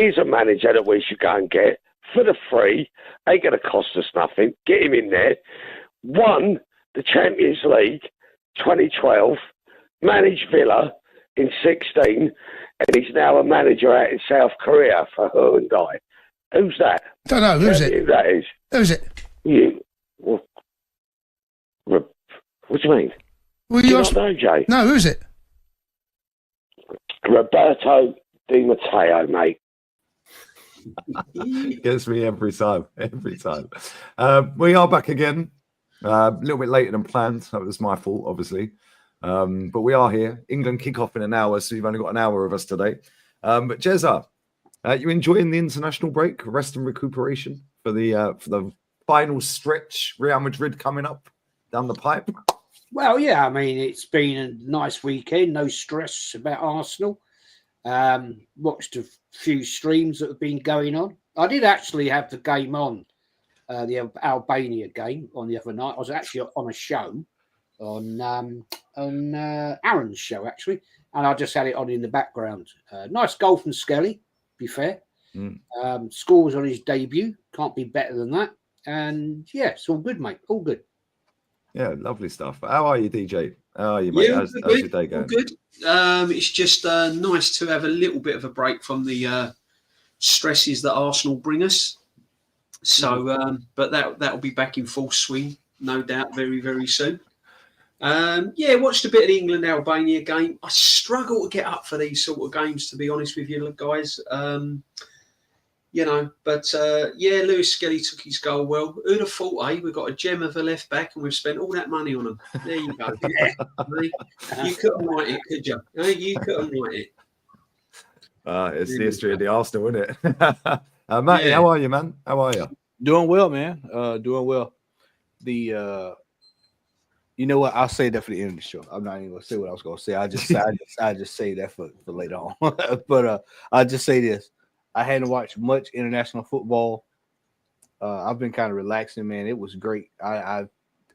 here's a manager that we should go and get for the free. Ain't going to cost us nothing. Get him in there. Won the Champions League 2012, managed Villa in 16, and he's now a manager out in South Korea for Hyundai. Who's that? Don't know. Who's it? Who that is? Who's it? You. What do you mean? Well, do you not know, Jay? No, who's it? Roberto Di Matteo, mate. Gets me every time. We are back again. A little bit later than planned. That was my fault, obviously. But we are here. England kick off in an hour, so you've only got an hour of us today. But Jezza, you enjoying the international break, rest and recuperation for the final stretch? Real Madrid coming up down the pipe. Well, yeah, I mean, it's been a nice weekend. No stress about Arsenal. Watched a few streams that have been going on. I did actually have the game on, the Albania game on the other night. I was actually on a show on Aaron's show, actually, and I just had it on in the background. Nice goal from Skelly, be fair. Scores on his debut. Can't be better than that. And, yeah, it's all good, mate. All good. Yeah, lovely stuff. How are you, DJ? How are you, mate? How's your day going? Good. It's just nice to have a little bit of a break from the stresses that Arsenal bring us. So, but that'll be back in full swing, no doubt, very, very soon. Yeah, watched a bit of the England-Albania game. I struggle to get up for these sort of games, to be honest with you, guys. But yeah, Lewis Skelly took his goal well. Who'd have thought, we've got a gem of a left back and we've spent all that money on him. There you go. You couldn't write it, could you? You couldn't write it. It's the history of the Arsenal, isn't it? Matty, how are you, man? How are you? Doing well, man. Doing well. You know what? I'll say that for the end of the show. I'm not even gonna say what I was gonna say. I just say that for later on. But I'll just say this. I hadn't watched much international football. I've been kind of relaxing, man. It was great. I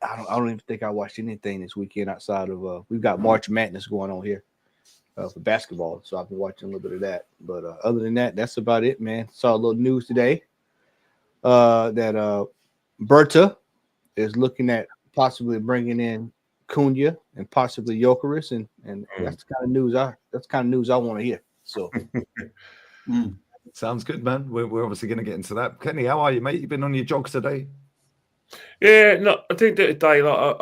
don't even think I watched anything this weekend outside of we've got March Madness going on here for basketball, so I've been watching a little bit of that. But other than that, that's about it, man. Saw a little news today that Berta is looking at possibly bringing in Cunha and possibly Jokeris, and that's the kind of news I want to hear. So. Sounds good, man. We're obviously going to get into that. Kenny, how are you, mate? You been on your jogs today? Yeah, no, I didn't do it today. Like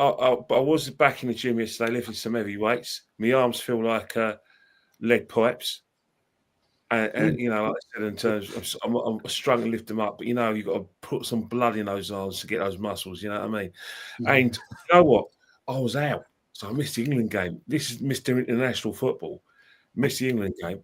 I was back in the gym yesterday, lifting some heavy weights. My arms feel like lead pipes, and like I said, in terms, I'm struggling to lift them up. But you've got to put some blood in those arms to get those muscles. You know what I mean? And you know what? I was out, so I missed the England game. This is Mr. International Football. Missed the England game,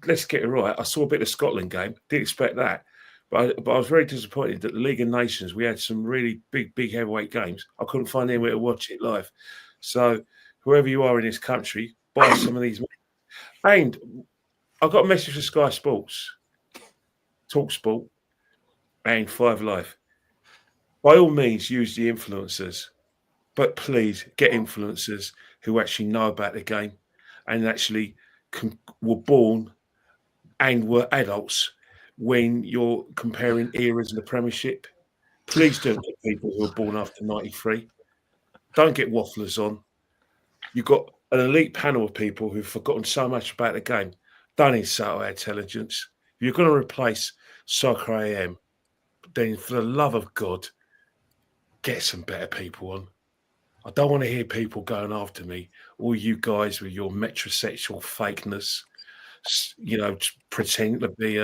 let's get it right. I saw a bit of the Scotland game. Didn't expect that. But I was very disappointed that the League of Nations, we had some really big heavyweight games. I couldn't find anywhere to watch it live. So whoever you are in this country, buy some of these. And I got a message from Sky Sports, Talk Sport, and 5 Live. By all means, use the influencers. But please get influencers who actually know about the game and actually were born and were adults when you're comparing eras in the Premiership. Please don't get people who are born after 93. Don't get wafflers on. You've got an elite panel of people who've forgotten so much about the game. Don't insult our intelligence. If you're going to replace Soccer AM, then for the love of God, get some better people on. I don't want to hear people going after me. All you guys with your metrosexual fakeness, pretend to be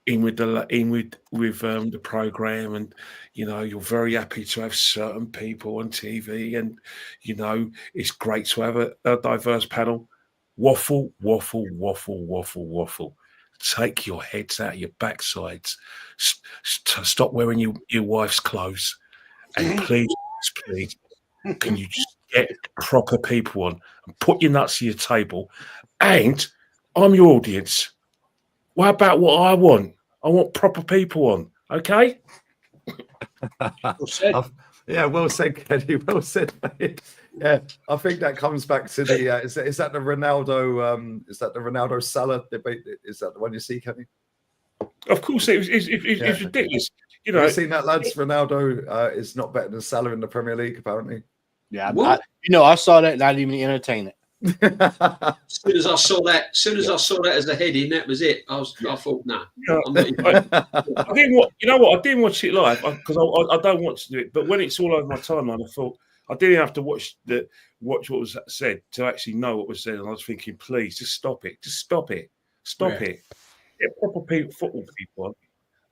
in with the program, and you're very happy to have certain people on TV, and it's great to have a diverse panel. Waffle. Take your heads out of your backsides. Stop wearing your wife's clothes, and please, can you just get proper people on and put your nuts to your table? And I'm your audience. What about what I want? I want proper people on, okay? Well said. Yeah, well said, Kenny. Well said, mate. Yeah, I think that comes back to the is that the Ronaldo Salah debate? Is that the one you see, Kenny? Of course, it's ridiculous. You know, have you seen that, lads? Ronaldo is not better than Salah in the Premier League, apparently. Yeah, I saw that, not even entertain it. As soon as I saw that as a heading, that was it. I thought, nah. I'm not even... I didn't watch. You know what? I didn't watch it live because I don't want to do it. But when it's all over my timeline, I thought I didn't have to watch what was said to actually know what was said. And I was thinking, please, just stop it. Just stop it. Stop it. Get proper football people on.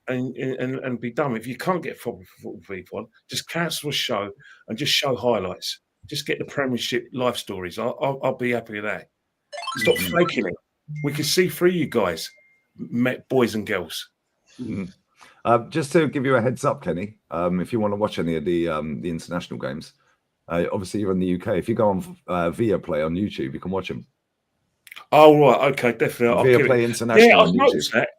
And be done. If you can't get football people on, just cancel a show and just show highlights. Just get the Premiership life stories. I'll be happy with that. Stop faking it. We can see through you guys, boys and girls. Just to give you a heads up, Kenny, if you want to watch any of the international games, obviously you're in the UK. If you go on Via Play on YouTube, you can watch them. Oh right, okay, definitely. Via Play International. Yeah, I've noticed that.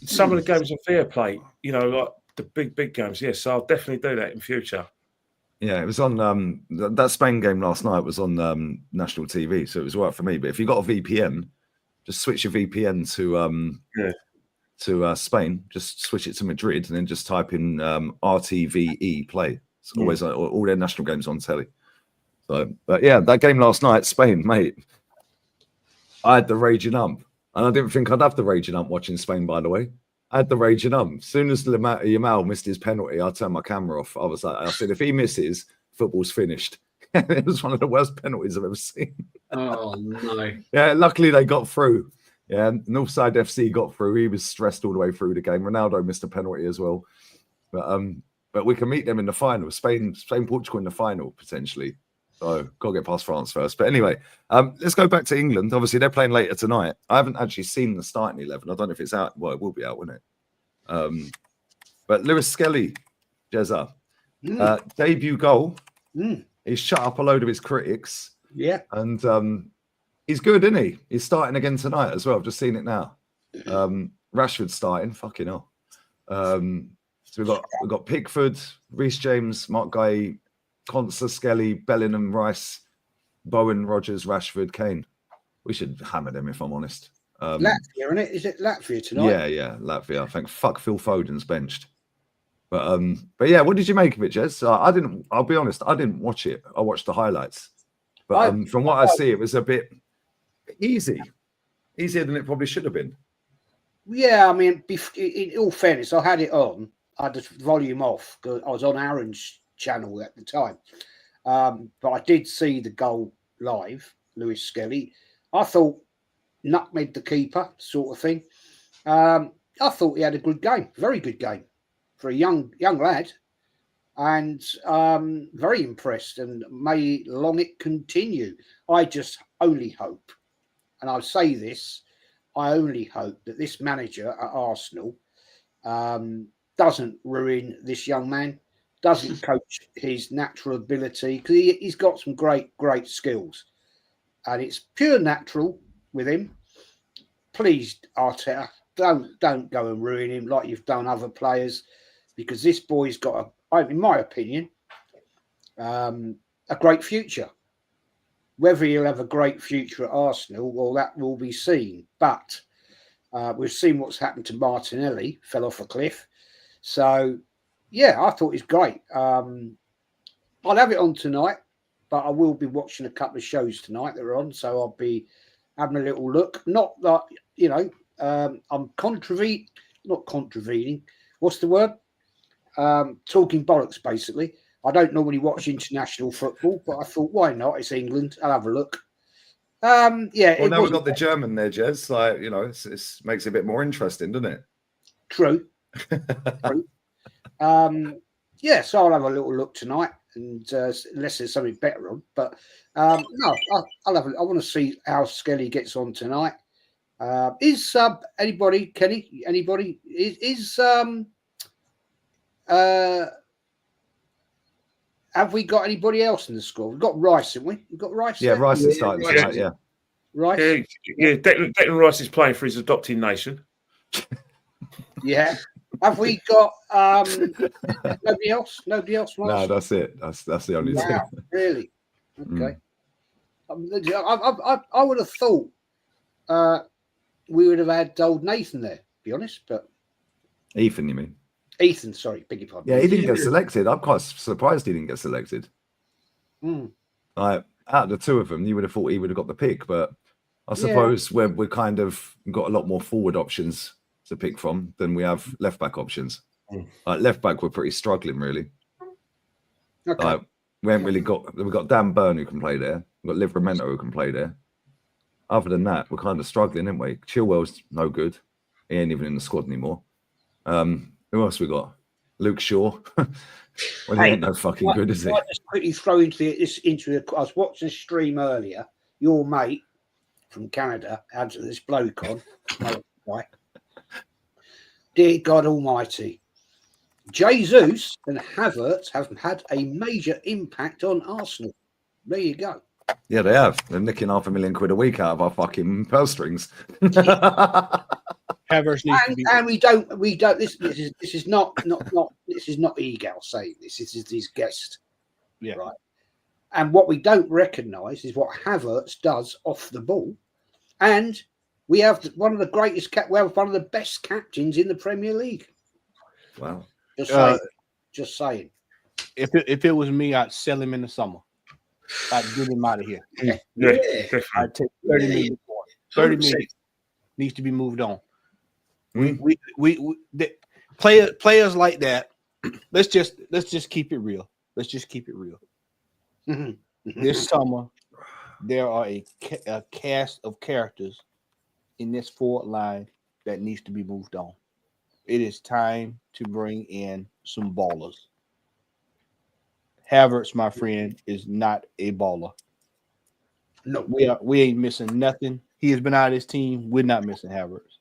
Some of the games on Fair Play, you know, like the big games. Yes, so I'll definitely do that in future. Yeah, it was on that Spain game last night was on national TV, so it was right for me. But if you got a VPN, just switch your VPN to Spain. Just switch it to Madrid, and then just type in RTVE Play. It's always all their national games on telly. So, but yeah, that game last night, Spain, mate. I had the raging ump. And I didn't think I'd have the raging ump watching Spain, by the way. I had the raging ump. As soon as Yamal missed his penalty, I turned my camera off. I said, if he misses, football's finished. It was one of the worst penalties I've ever seen. Oh, no. Yeah, luckily they got through. Yeah, Northside FC got through. He was stressed all the way through the game. Ronaldo missed a penalty as well. But we can meet them in the final. Spain, Portugal in the final, potentially. So, got to get past France first. But anyway, let's go back to England. Obviously, they're playing later tonight. I haven't actually seen the starting 11. I don't know if it's out. Well, it will be out, won't it? But Lewis Skelly, Jezza, debut goal. He's shut up a load of his critics. Yeah. And he's good, isn't he? He's starting again tonight as well. I've just seen it now. Rashford starting. Fucking hell. So we've got Pickford, Reece James, Mark Guy, Conser, Skelly, Bellingham, Rice, Bowen, Rogers, Rashford, Kane. We should hammer them, if I'm honest. Latvia, isn't it? Is it Latvia tonight? Yeah, Latvia. I think fuck Phil Foden's benched. But yeah, what did you make of it, Jez? I'll be honest, I didn't watch it. I watched the highlights. But from what I see, it was a bit easier than it probably should have been. Yeah, I mean, in all fairness, I had it on. I had the volume off because I was on Aaron's channel at the time. But I did see the goal live, Lewis Skelly. I thought nutmegged the keeper, sort of thing. I thought he had a good game, very good game for a young lad, and very impressed. And may long it continue. I just only hope, and I'll say this, I only hope that this manager at Arsenal doesn't ruin this young man. Doesn't coach his natural ability, because he's got some great skills, and it's pure natural with him. Please, Arteta, don't go and ruin him like you've done other players, because this boy's got in my opinion, a great future. Whether he'll have a great future at Arsenal, well, that will be seen. But we've seen what's happened to Martinelli, fell off a cliff. So. Yeah, I thought it was great. I'll have it on tonight, but I will be watching a couple of shows tonight that are on, so I'll be having a little look. Not that, I'm not contravening. What's the word? Talking bollocks, basically. I don't normally watch international football, but I thought, why not? It's England. I'll have a look. Yeah. Well, now we've got the German there, Jez. Like, it makes it a bit more interesting, doesn't it? True. True. Yeah, so I'll have a little look tonight, and unless there's something better on. But no, I'll have. I want to see how Skelly gets on tonight. Is anybody, Kenny? Anybody? Have we got anybody else in the squad? We've got Rice, haven't we? We've got Rice. Yeah, Rice is starting tonight. Yeah, Rice. Yeah, Declan Rice is playing for his adopting nation. Yeah. Have we got nobody else? Nobody else? No, that's it. That's the only thing. Really? Okay. I would have thought we would have had old Nathan there, to be honest. But Ethan, you mean? Ethan, sorry, beg your pardon. Yeah, he didn't get selected. I'm quite surprised he didn't get selected. Like, out of the two of them, you would have thought he would have got the pick, but I suppose we're kind of got a lot more forward options to pick from than we have left back options. Like left back, we're pretty struggling, really. Okay. Like, we haven't really got. We've got Dan Burn who can play there. We've got Livramento who can play there. Other than that, we're kind of struggling, aren't we? Chilwell's no good. He ain't even in the squad anymore. Who else we got? Luke Shaw. Well, he ain't no fucking good, is he? I just quickly throw into I was watching a stream earlier. Your mate from Canada had this bloke on. Dear God Almighty, Jesus and Havertz have had a major impact on Arsenal. There you go. Yeah, they have. They're nicking £500,000 a week out of our fucking purse strings. Havertz needs to be. And we don't. This is not this is not Egal saying this. This is his guest. Yeah. Right. And what we don't recognise is what Havertz does off the ball, and we have one of the greatest. We have one of the best captains in the Premier League. Wow. Just saying. If it was me, I'd sell him in the summer. I'd get him out of here. Yeah. I'd take 30 million for him. 30 million needs to be moved on. Players like that. Let's just keep it real. Let's just keep it real. This summer, there are a cast of characters in this forward line that needs to be moved on. It is time to bring in some ballers. Havertz, my friend, is not a baller. No, we ain't missing nothing. He has been out of his team. We're not missing Havertz.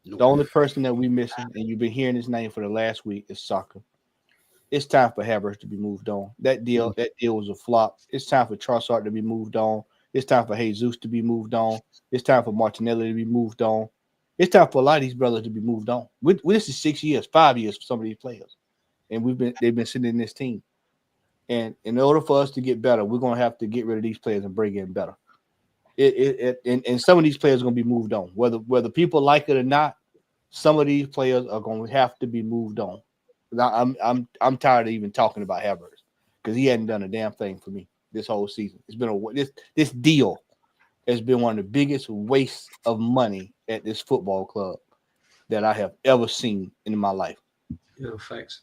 no. The only person that we missing, and you've been hearing his name for the last week, is Saka. It's time for Havertz to be moved on. That deal was a flop. It's time for Trossard to be moved on. It's time for Jesus to be moved on. It's time for Martinelli to be moved on. It's time for a lot of these brothers to be moved on. This is 6 years, 5 years for some of these players, and they've been sitting in this team. And in order for us to get better, we're going to have to get rid of these players and bring in better. And some of these players are going to be moved on. Whether people like it or not, some of these players are going to have to be moved on. I'm tired of even talking about Havertz because he hadn't done a damn thing for me this whole season. It's been this deal has been one of the biggest wastes of money at this football club that I have ever seen in my life. Yeah, facts.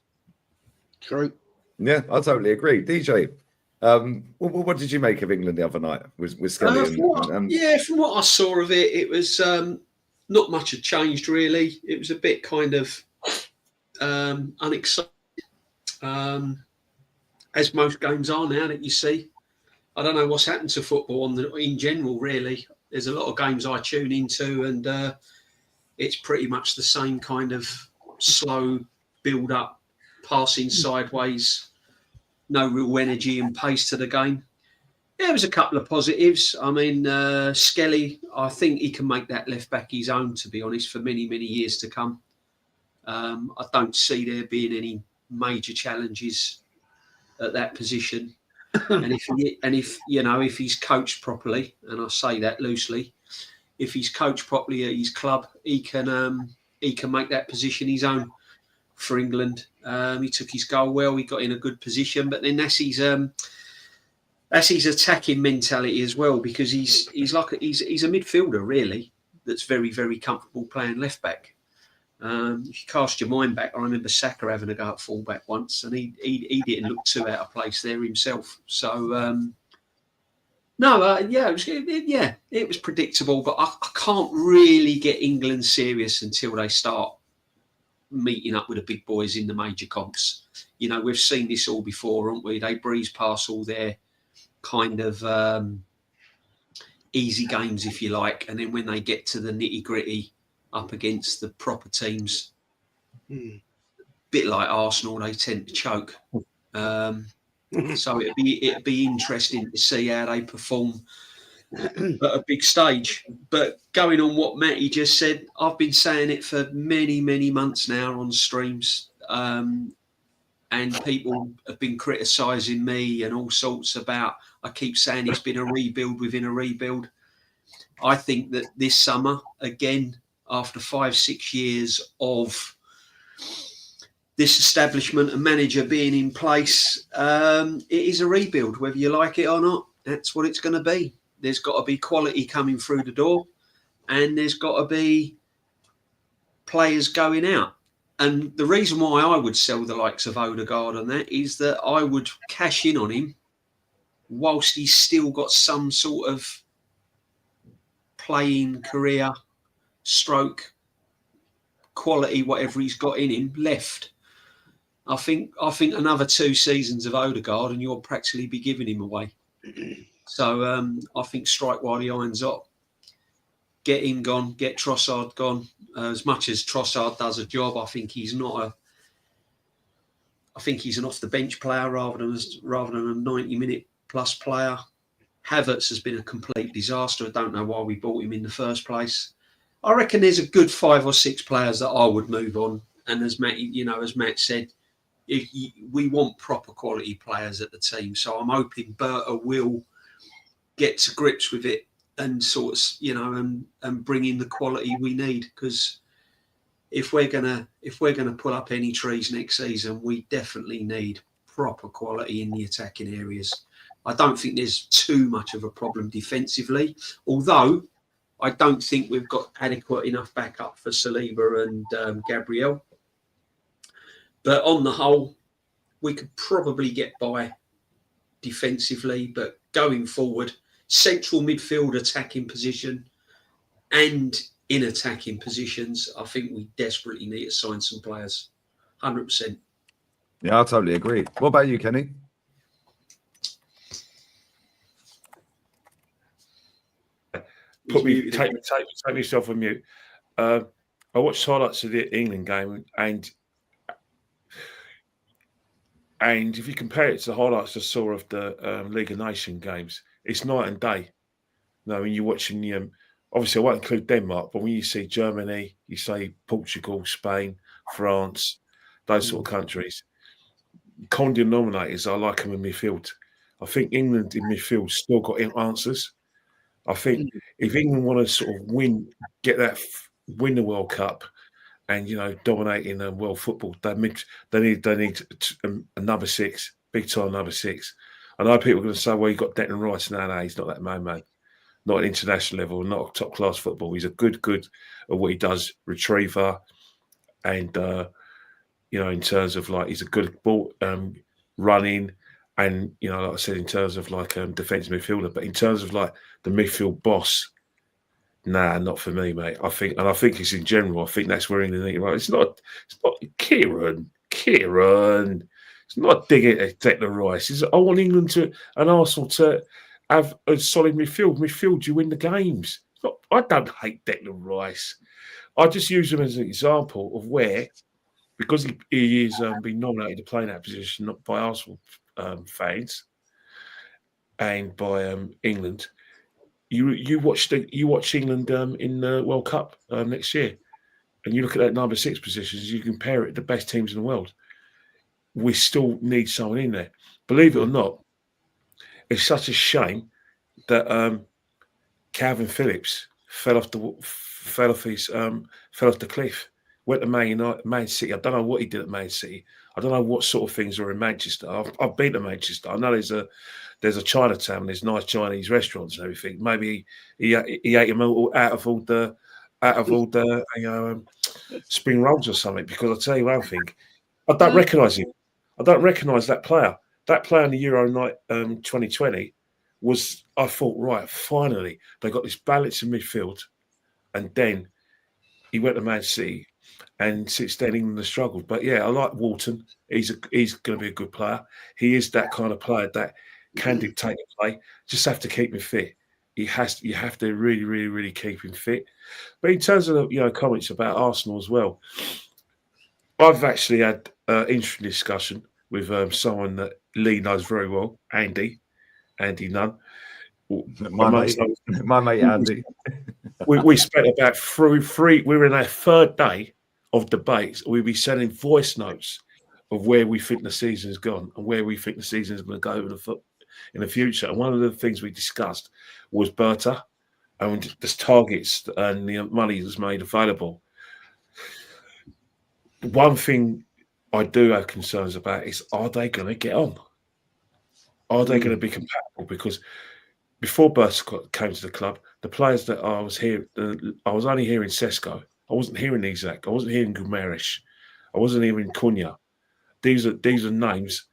True. Yeah, I totally agree. DJ, what did you make of England the other night with Skelly? From what I saw of it, it was not much had changed really. It was a bit kind of unexciting, as most games are now that you see. I don't know what's happened to football in general, really. There's a lot of games I tune into, and it's pretty much the same kind of slow build-up, passing sideways, no real energy and pace to the game. There was a couple of positives. I mean, Skelly, I think he can make that left-back his own, to be honest, for many, many years to come. I don't see there being any major challenges at that position. And if he's coached properly, and I say that loosely, if he's coached properly at his club, he can make that position his own for England. He took his goal well. He got in a good position, but then that's his attacking mentality as well, because he's a midfielder really that's very, very comfortable playing left back. If you cast your mind back, I remember Saka having a go at fullback once, and he didn't look too out of place there himself. So it was predictable, but I can't really get England serious until they start meeting up with the big boys in the major comps. You know, we've seen this all before, haven't we? They breeze past all their kind of easy games, if you like, and then when they get to the nitty gritty up against the proper teams, bit like Arsenal, they tend to choke. So it'd be interesting to see how they perform at a big stage. But going on what Matty just said, I've been saying it for many, many months now on streams. and people have been criticising me and all sorts about. I keep saying it's been a rebuild within a rebuild. I think that this summer, again, after 5-6 years of this establishment and manager being in place, it is a rebuild, whether you like it or not. That's what it's going to be. There's got to be quality coming through the door, and there's got to be players going out. And the reason why I would sell the likes of Odegaard on that is that I would cash in on him whilst he's still got some sort of playing career, stroke, quality, whatever he's got in him left. I think another 2 seasons of Odegaard and you'll practically be giving him away. So I think strike while the iron's hot. Get him gone, get Trossard gone. As much as Trossard does a job, I think he's an off the bench player rather than a 90-minute plus player. Havertz has been a complete disaster. I don't know why we bought him in the first place. I reckon there's a good 5 or 6 players that I would move on. And as Matt said, we want proper quality players at the team. So I'm hoping Berta will get to grips with it and sort of, and bring in the quality we need. Because if we're gonna pull up any trees next season, we definitely need proper quality in the attacking areas. I don't think there's too much of a problem defensively, although I don't think we've got adequate enough backup for Saliba and Gabriel. But on the whole, we could probably get by defensively. But going forward, central midfield attacking position and in attacking positions, I think we desperately need to sign some players. 100%. Yeah, I totally agree. What about you, Kenny? Take myself on mute. I watched highlights of the England game, and if you compare it to the highlights I saw of the League of Nations games, it's night and day. Now, when you're watching the, obviously I won't include Denmark, but when you see Germany, you say Portugal, Spain, France, those sort of countries, common denominators, I like them in midfield. I think England in midfield still got answers. I think if England want to sort of win the World Cup and, dominating world football, they need a number 6, big time number 6. I know people are going to say, well, you got Declan Rice. No, he's not that man. Not at international level, not top class football. He's a good at what he does, retriever, and in terms of he's a good ball running, and like I said, in terms of defensive midfielder. But in terms of the midfield boss, nah, not for me, mate. I think it's in general. I think that's where England need to. It's not Kieran. It's not digging at Declan Rice. I want England and Arsenal to have a solid midfield. Midfield, you win the games. I don't hate Declan Rice. I just use him as an example of where, because he is been nominated to play in that position, not by Arsenal fans and by England. You watch England in the World Cup next year, and you look at that number 6 positions. You compare it to the best teams in the world. We still need someone in there. Believe it or not, it's such a shame that Calvin Phillips fell off the cliff. Went to Man City. I don't know what he did at Man City. I don't know what sort of things are in Manchester. I've been to Manchester. I know there's a Chinatown. There's nice Chinese restaurants and everything. Maybe he ate them all out of all the spring rolls or something. Because I'll tell you one thing, I don't recognise him. I don't recognise that player. That player in the Euro night 2020 was, I thought, right, finally they got this balance in midfield, and then he went to Man City, and since then England has struggled. But yeah, I like Walton. He's going to be a good player. He is that kind of player that can dictate the play. Just have to keep him fit. You have to really, really, really keep him fit. But in terms of comments about Arsenal as well, I've actually had interesting discussion with someone that Lee knows very well, Andy Nunn. My mate Andy. we spent about three. We were in our 3rd day of debates. We'd be sending voice notes of where we think the season's gone and where we think the season's going to go in the future. And one of the things we discussed was Berta and the targets and the money that's made available. One thing I do have concerns about is, are they going to get on? Are they going to be compatible? Because before Berta came to the club, the players that I was only hearing Sesko. I wasn't hearing Isaac. I wasn't hearing Guimaraes. I wasn't hearing Cunha. These are names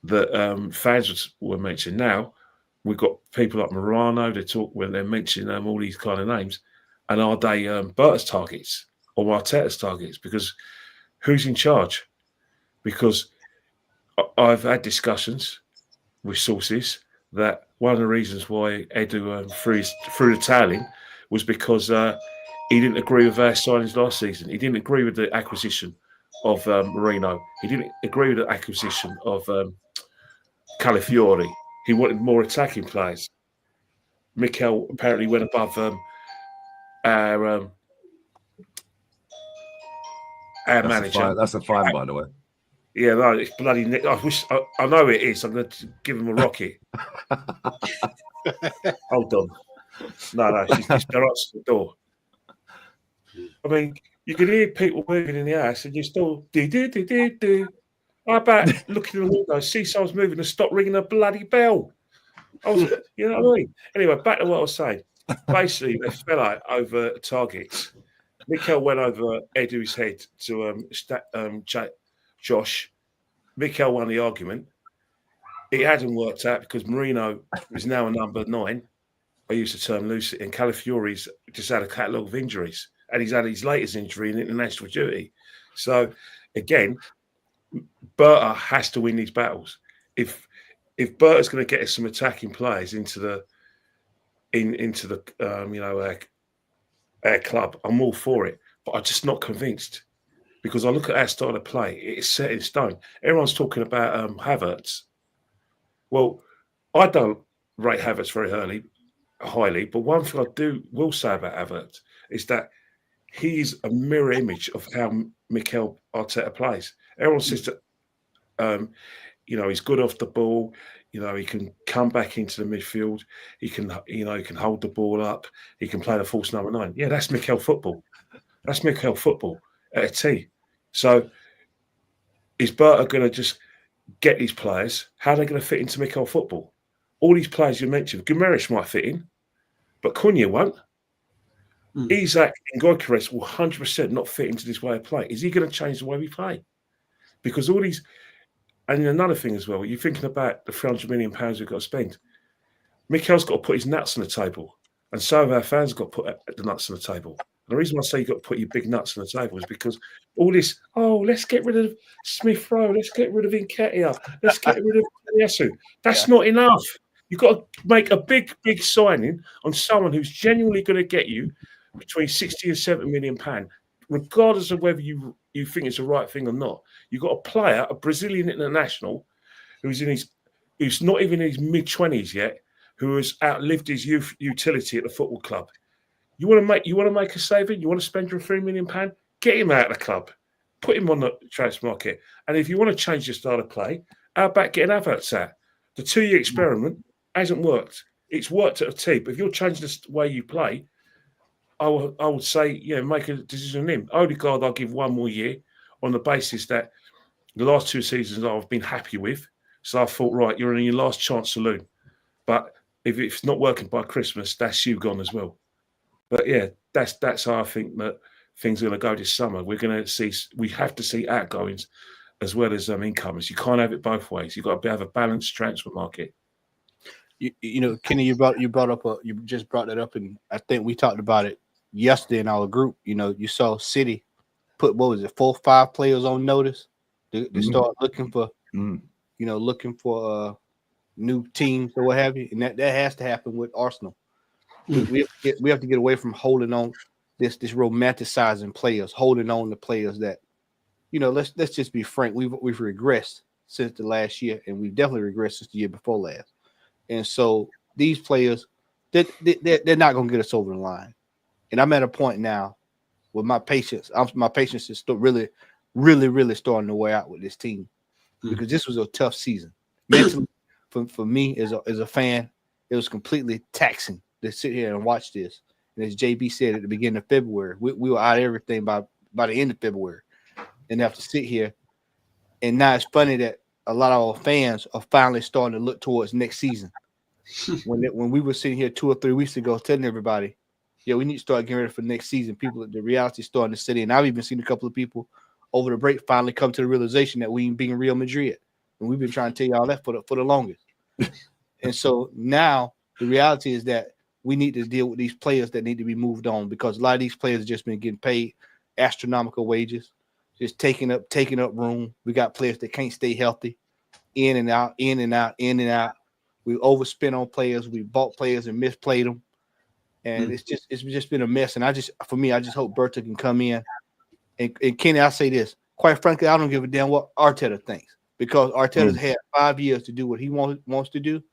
that fans were mentioning. Now we've got people like Morano. They talk when they're mentioning all these kind of names, and are they Berta's targets or Arteta's targets? Because who's in charge? Because I've had discussions with sources that one of the reasons why Edu threw the towel in was because he didn't agree with our signings last season. He didn't agree with the acquisition of Marino. He didn't agree with the acquisition of Calafiori. He wanted more attacking players. Mikel apparently went above our manager. That's a fine, by the way. Yeah, no, it's bloody. I know it is. I'm going to give him a rocket. Hold on. No, they're answering the door. I mean, you can hear people moving in the house, and you still do. How about looking in the window, see someone's moving, and stop ringing a bloody bell? You know what I mean? Anyway, back to what I was saying. Basically, they fell out over targets. Mikel went over Edu's head to Josh. Mikel won the argument. It hadn't worked out because Marino is now a number 9. I use the term loosely, and Calafiori's just had a catalogue of injuries, and he's had his latest injury in international duty. So, again, Berta has to win these battles. If Berta's going to get us some attacking players into the our club, I'm all for it, but I'm just not convinced. Because I look at our style of play, it's set in stone. Everyone's talking about Havertz. Well, I don't rate Havertz very highly, but one thing I will say about Havertz is that he's a mirror image of how Mikel Arteta plays. Everyone says that, he's good off the ball. He can come back into the midfield. He can hold the ball up. He can play the false number 9. Yeah, that's Mikel football. That's Mikel football at a T. So is Berta going to just get these players? How are they going to fit into Mikel football? All these players you mentioned, Guimaraes might fit in, but Cunha won't. Isaac and Gyökeres will 100% not fit into this way of play. Is he going to change the way we play? Because all these, and another thing as well, you're thinking about the £300 million we've got to spend. Mikel's got to put his nuts on the table, and so have our fans got to put the nuts on the table. The reason I say you've got to put your big nuts on the table is because all this, let's get rid of Smith Rowe, let's get rid of Nketiah, let's get rid of Yesu. That's not enough. You've got to make a big signing on someone who's genuinely going to get you between 60 and 70 million pounds, regardless of whether you think it's the right thing or not. You've got a player, a Brazilian international, who's not even in his mid-20s yet, who has outlived his youth utility at the football club. You want to make a saving? You want to spend your £3 million? Get him out of the club. Put him on the transfer market. And if you want to change your style of play, how about getting Havertz out? The 2-year experiment hasn't worked. It's worked at a T, but if you're changing the way you play, I would say, make a decision on him. Odegaard, I'll give 1 more year on the basis that the last 2 seasons I've been happy with. So I thought, right, you're in your last chance saloon. But if it's not working by Christmas, that's you gone as well. But yeah, that's how I think that things are going to go this summer. We have to see outgoings as well as incomers. You can't have it both ways. You've got to have a balanced transfer market. Kenny, you just brought that up, and I think we talked about it yesterday in our group. You saw City put 4 or 5 players on notice. They start looking for, new teams or what have you, and that has to happen with Arsenal. We have to get away from holding on this romanticizing players, holding on to players that, let's just be frank, we've regressed since the last year, and we've definitely regressed since the year before last. And so these players, they're not going to get us over the line. And I'm at a point now where my patience is still really really, really starting to wear out with this team because this was a tough season. Mentally, for me as a fan, it was completely taxing to sit here and watch this. And as JB said at the beginning of February, we were out of everything by the end of February, and have to sit here. And now it's funny that a lot of our fans are finally starting to look towards next season. When we were sitting here 2 or 3 weeks ago telling everybody, yeah, we need to start getting ready for next season. People, the reality is starting to set in. I've even seen a couple of people over the break finally come to the realization that we ain't being Real Madrid. And we've been trying to tell y'all that for the longest. And so now the reality is that we need to deal with these players that need to be moved on because a lot of these players have just been getting paid astronomical wages, just taking up room. We got players that can't stay healthy, in and out, in and out, in and out. We overspent on players. We bought players and misplayed them. And it's just been a mess. And I just hope Berta can come in. And Kenny, I'll say this. Quite frankly, I don't give a damn what Arteta thinks because Arteta's had 5 years to do what he wants to do.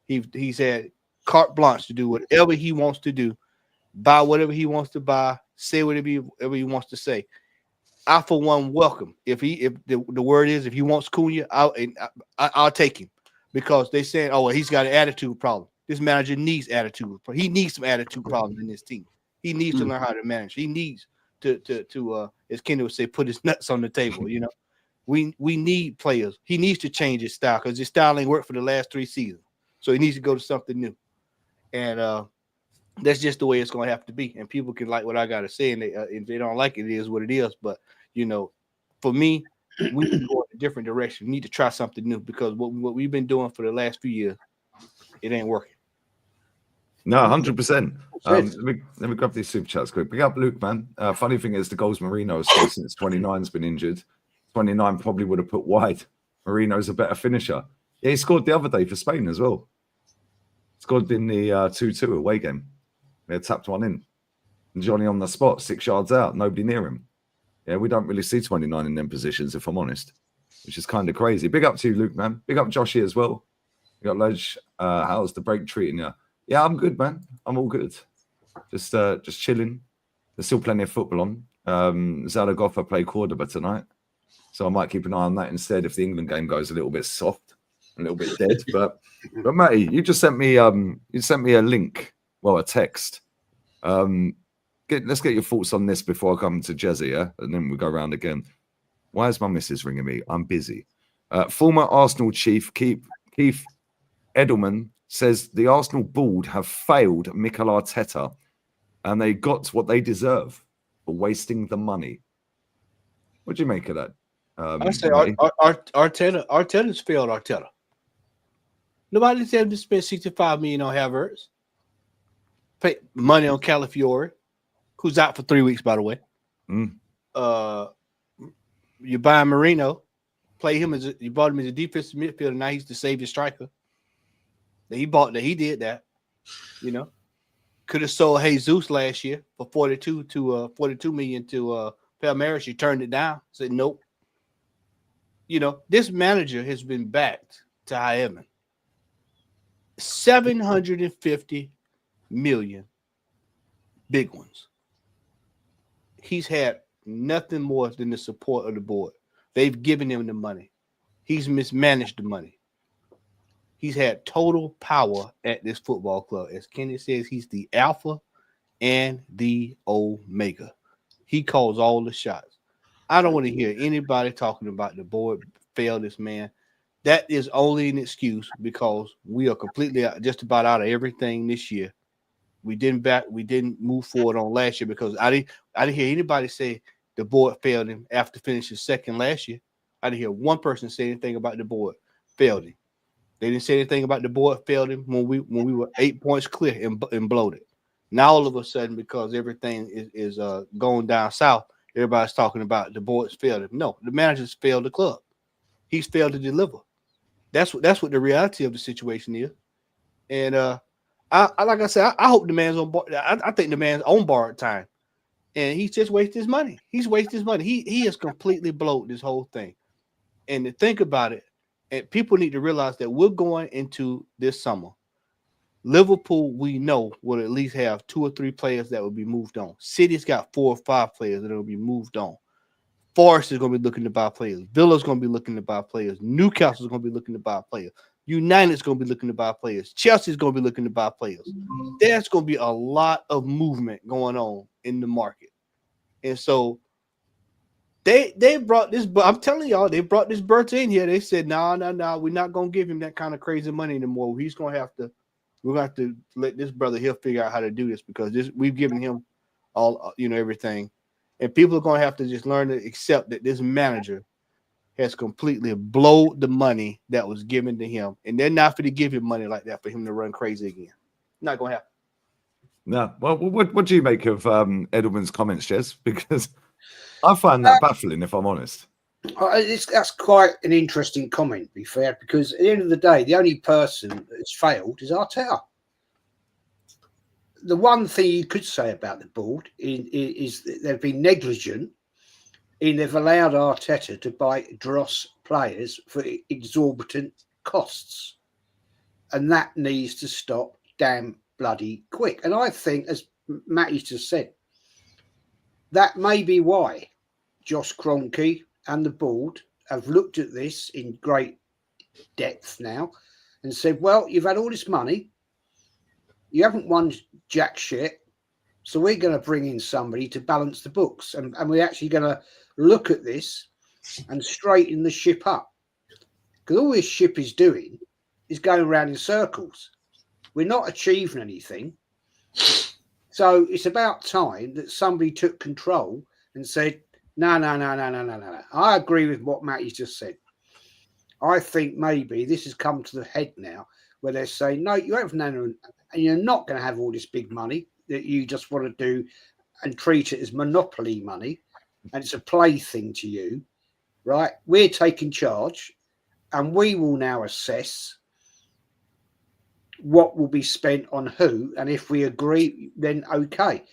He's had carte blanche to do whatever he wants to do, buy whatever he wants to buy, say whatever he wants to say. I, for one, welcome. If the word is if he wants Cunha, I'll take him because they saying, oh, well, he's got an attitude problem. This manager needs attitude. He needs some attitude problems in this team. He needs to learn how to manage. He needs to as Kenny would say, put his nuts on the table. You know, we need players. He needs to change his style because his style ain't worked for the last 3 seasons. So he needs to go to something new. And that's just the way it's going to have to be. And people can like what I got to say, and if they don't like it, it is what it is. But, you know, for me, we need to go in a different direction. We need to try something new because what we've been doing for the last few years, it ain't working. No, 100%. Let me grab these super chats quick. Big up Luke, man. Funny thing is the goals Marino has scored since 29's been injured. 29 probably would have put wide. Marino's a better finisher. Yeah, he scored the other day for Spain as well. Scored in the 2-2 away game. They tapped one in. And Johnny on the spot, 6 yards out, nobody near him. Yeah, we don't really see 29 in them positions, if I'm honest, which is kind of crazy. Big up to you, Luke, man. Big up Joshy as well. You got Lodge. How's the break treating you? Yeah, I'm good, man. I'm all good. Just chilling. There's still plenty of football on. Zaragoza play Cordoba tonight, so I might keep an eye on that instead if the England game goes a little bit soft, a little bit dead. But Matty, you just sent me a link, well, a text. Let's get your thoughts on this before I come to Jezzy, yeah, and then we go around again. Why is my missus ringing me? I'm busy. Former Arsenal chief Keith Edelman says the Arsenal board have failed Mikel Arteta and they got what they deserve for wasting the money. What do you make of that? I say Arteta's failed Arteta. Nobody said to spend $65 million on Havertz. Pay money on Calafiore, who's out for 3 weeks, by the way. You buy Marino, play him you bought him as a defensive midfielder. Now he's the savior striker. He did that, you know. Could have sold Jesus last year for 42 million to Palmeiras. You turned it down. Said nope. You know, this manager has been backed to high heaven. 750 million big ones. He's had nothing more than the support of the board. They've given him the money. He's mismanaged the money. He's had total power at this football club. As Kenny says, he's the alpha and the omega. He calls all the shots. I don't want to hear anybody talking about the board failed this man. That is only an excuse because we are completely just about out of everything this year. We didn't move forward on last year because I didn't hear anybody say the board failed him after finishing second last year. I didn't hear one person say anything about the board failed him. They didn't say anything about the board failed him when we were 8 points clear and bloated. Now all of a sudden, because everything is going down south, everybody's talking about the board's failed him. No, the manager's failed the club. He's failed to deliver. That's what the reality of the situation is. And like I said, I hope the man's on board. I think the man's on borrowed time, and he's just wasted his money. He's wasted his money. He has completely bloated this whole thing. And to think about it, and people need to realize that we're going into this summer. Liverpool, we know, will at least have 2 or 3 players that will be moved on. City's got 4 or 5 players that will be moved on. Forest is going to be looking to buy players. Villa's going to be looking to buy players. Newcastle's going to be looking to buy players. United's going to be looking to buy players. Chelsea's going to be looking to buy players. There's going to be a lot of movement going on in the market. And so they brought this, but I'm telling y'all, they brought this Berta in here. They said, no, we're not going to give him that kind of crazy money anymore. We're going to have to let this brother here figure out how to do this, because we've given him all, everything. And people are going to have to just learn to accept that this manager has completely blowed the money that was given to him. And they're not going to give him money like that for him to run crazy again. Not going to happen. No. Well, what do you make of Edelman's comments, Jez? Because I find that baffling, if I'm honest. That's quite an interesting comment, to be fair, because at the end of the day, the only person that's failed is Arteta. The one thing you could say about the board is that they've been negligent in they've allowed Arteta to buy dross players for exorbitant costs. And that needs to stop damn bloody quick. And I think, as Matty's just said, that may be why Josh Kroenke and the board have looked at this in great depth now and said, well, you've had all this money. You haven't won jack shit. So we're going to bring in somebody to balance the books. And we're actually going to look at this and straighten the ship up. Because all this ship is doing is going around in circles. We're not achieving anything. So it's about time that somebody took control and said, no. I agree with what Matty's just said. I think maybe this has come to the head now where they're saying, no, you have none, and you're not going to have all this big money that you just want to do and treat it as monopoly money. And it's a plaything to you, right? We're taking charge and we will now assess what will be spent on who. And if we agree, then okay.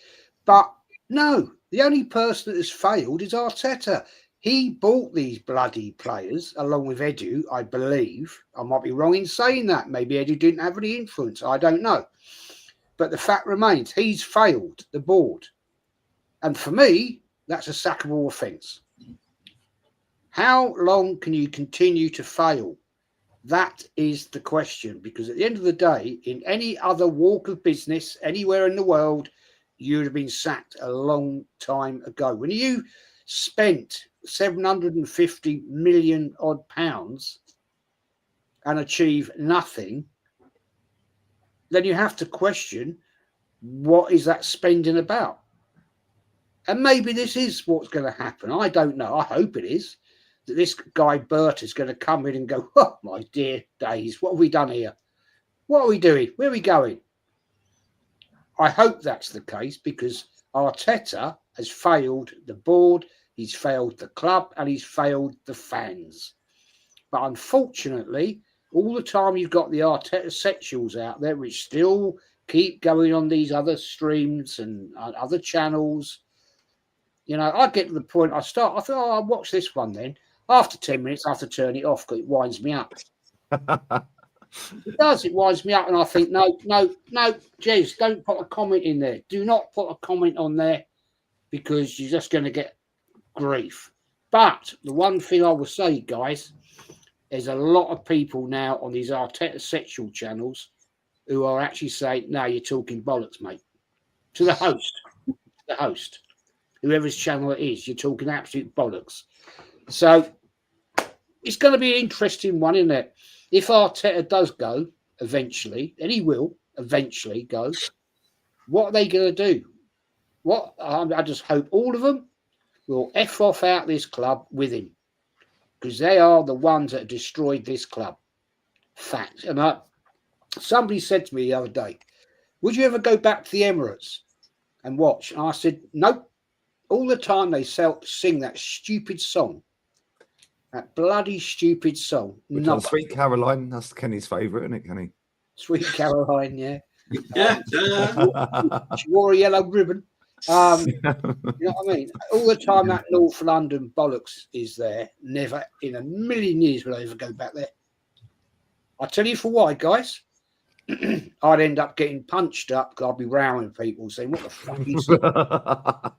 But no, the only person that has failed is Arteta. He bought these bloody players along with Edu, I believe. I might be wrong in saying that. Maybe Edu didn't have any influence. I don't know. But the fact remains, he's failed the board. And for me, that's a sackable offence. How long can you continue to fail? That is the question. Because at the end of the day, in any other walk of business, anywhere in the world, you would have been sacked a long time ago. When you spent 750 million odd pounds and achieve nothing, then you have to question, what is that spending about? And maybe this is what's going to happen. I don't know. I hope it is. That this guy Bert is going to come in and go, oh, my dear days, what have we done here? What are we doing? Where are we going? I hope that's the case, because Arteta has failed the board, he's failed the club, and he's failed the fans. But unfortunately, all the time you've got the Arteta sexuals out there, which still keep going on these other streams and other channels. You know, I get to the point, I thought, oh, I'll watch this one then. After 10 minutes, I have to turn it off because it winds me up. It does, it winds me up. And I think, no, Jez, don't put a comment in there. Do not put a comment on there, because you're just going to get grief. But the one thing I will say, guys, there's a lot of people now on these Arteta sexual channels who are actually saying, no, you're talking bollocks, mate. To the host, whoever's channel it is, you're talking absolute bollocks. So it's going to be an interesting one, isn't it? If Arteta does go eventually, and he will eventually go, what are they going to do? What I just hope all of them will F off out this club with him, because they are the ones that have destroyed this club. Fact. And somebody said to me the other day, would you ever go back to the Emirates and watch? And I said, nope. All the time they sing that stupid song. That bloody stupid song. No. Sweet Caroline, that's Kenny's favourite, isn't it, Kenny? Sweet Caroline, yeah. Yeah. She wore a yellow ribbon. You know what I mean? All the time that North London bollocks is there. Never in a million years will I ever go back there. I'll tell you for why, guys. I'd end up getting punched up because I'd be rowing people saying, what the fuck is that?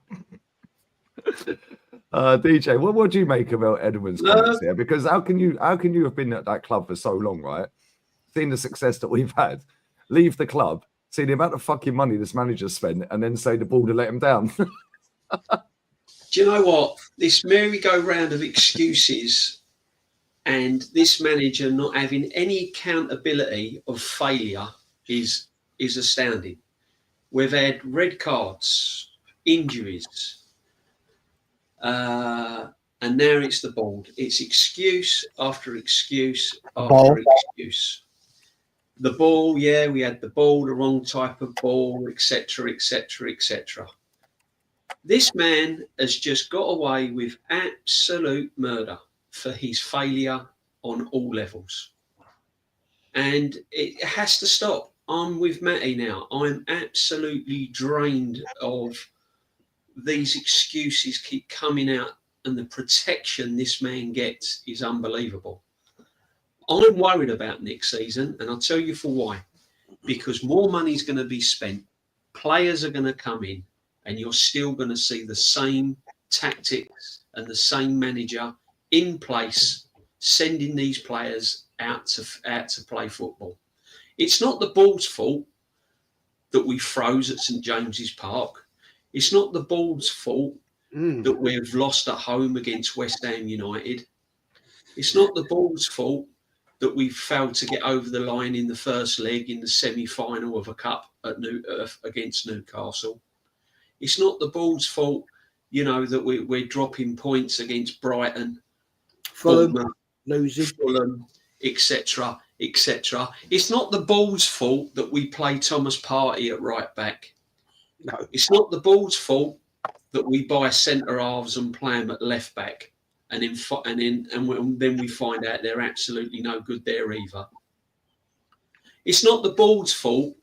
DJ, what do you make about Edwin's comments here? Because how can you have been at that club for so long, right? Seen the success that we've had, leave the club, see the amount of fucking money this manager spent, and then say the board to let him down. Do you know what? This merry-go-round of excuses and this manager not having any accountability of failure is astounding. We've had red cards, injuries, and now it's the board. It's excuse after excuse after excuse. The ball, yeah, we had the ball, the wrong type of ball, etc., etc., etc. This man has just got away with absolute murder for his failure on all levels. And it has to stop. I'm with Matty now. I'm absolutely drained of these excuses keep coming out, and the protection this man gets is unbelievable. I'm worried about next season, and I'll tell you for why. Because more money is going to be spent, players are going to come in, and you're still going to see the same tactics and the same manager in place, sending these players out to play football. It's not the board's fault that we froze at St James's Park. It's not the board's fault that we've lost at home against West Ham United. It's not the board's fault that we failed to get over the line in the first leg in the semi-final of a cup against Newcastle. It's not the board's fault, that we're dropping points against Brighton, Fulham, losing, etc., etc. It's not the board's fault that we play Thomas Partey at right back. No, it's not the board's fault that we buy centre halves and play them at left back, and then we find out they're absolutely no good there either. It's not the board's fault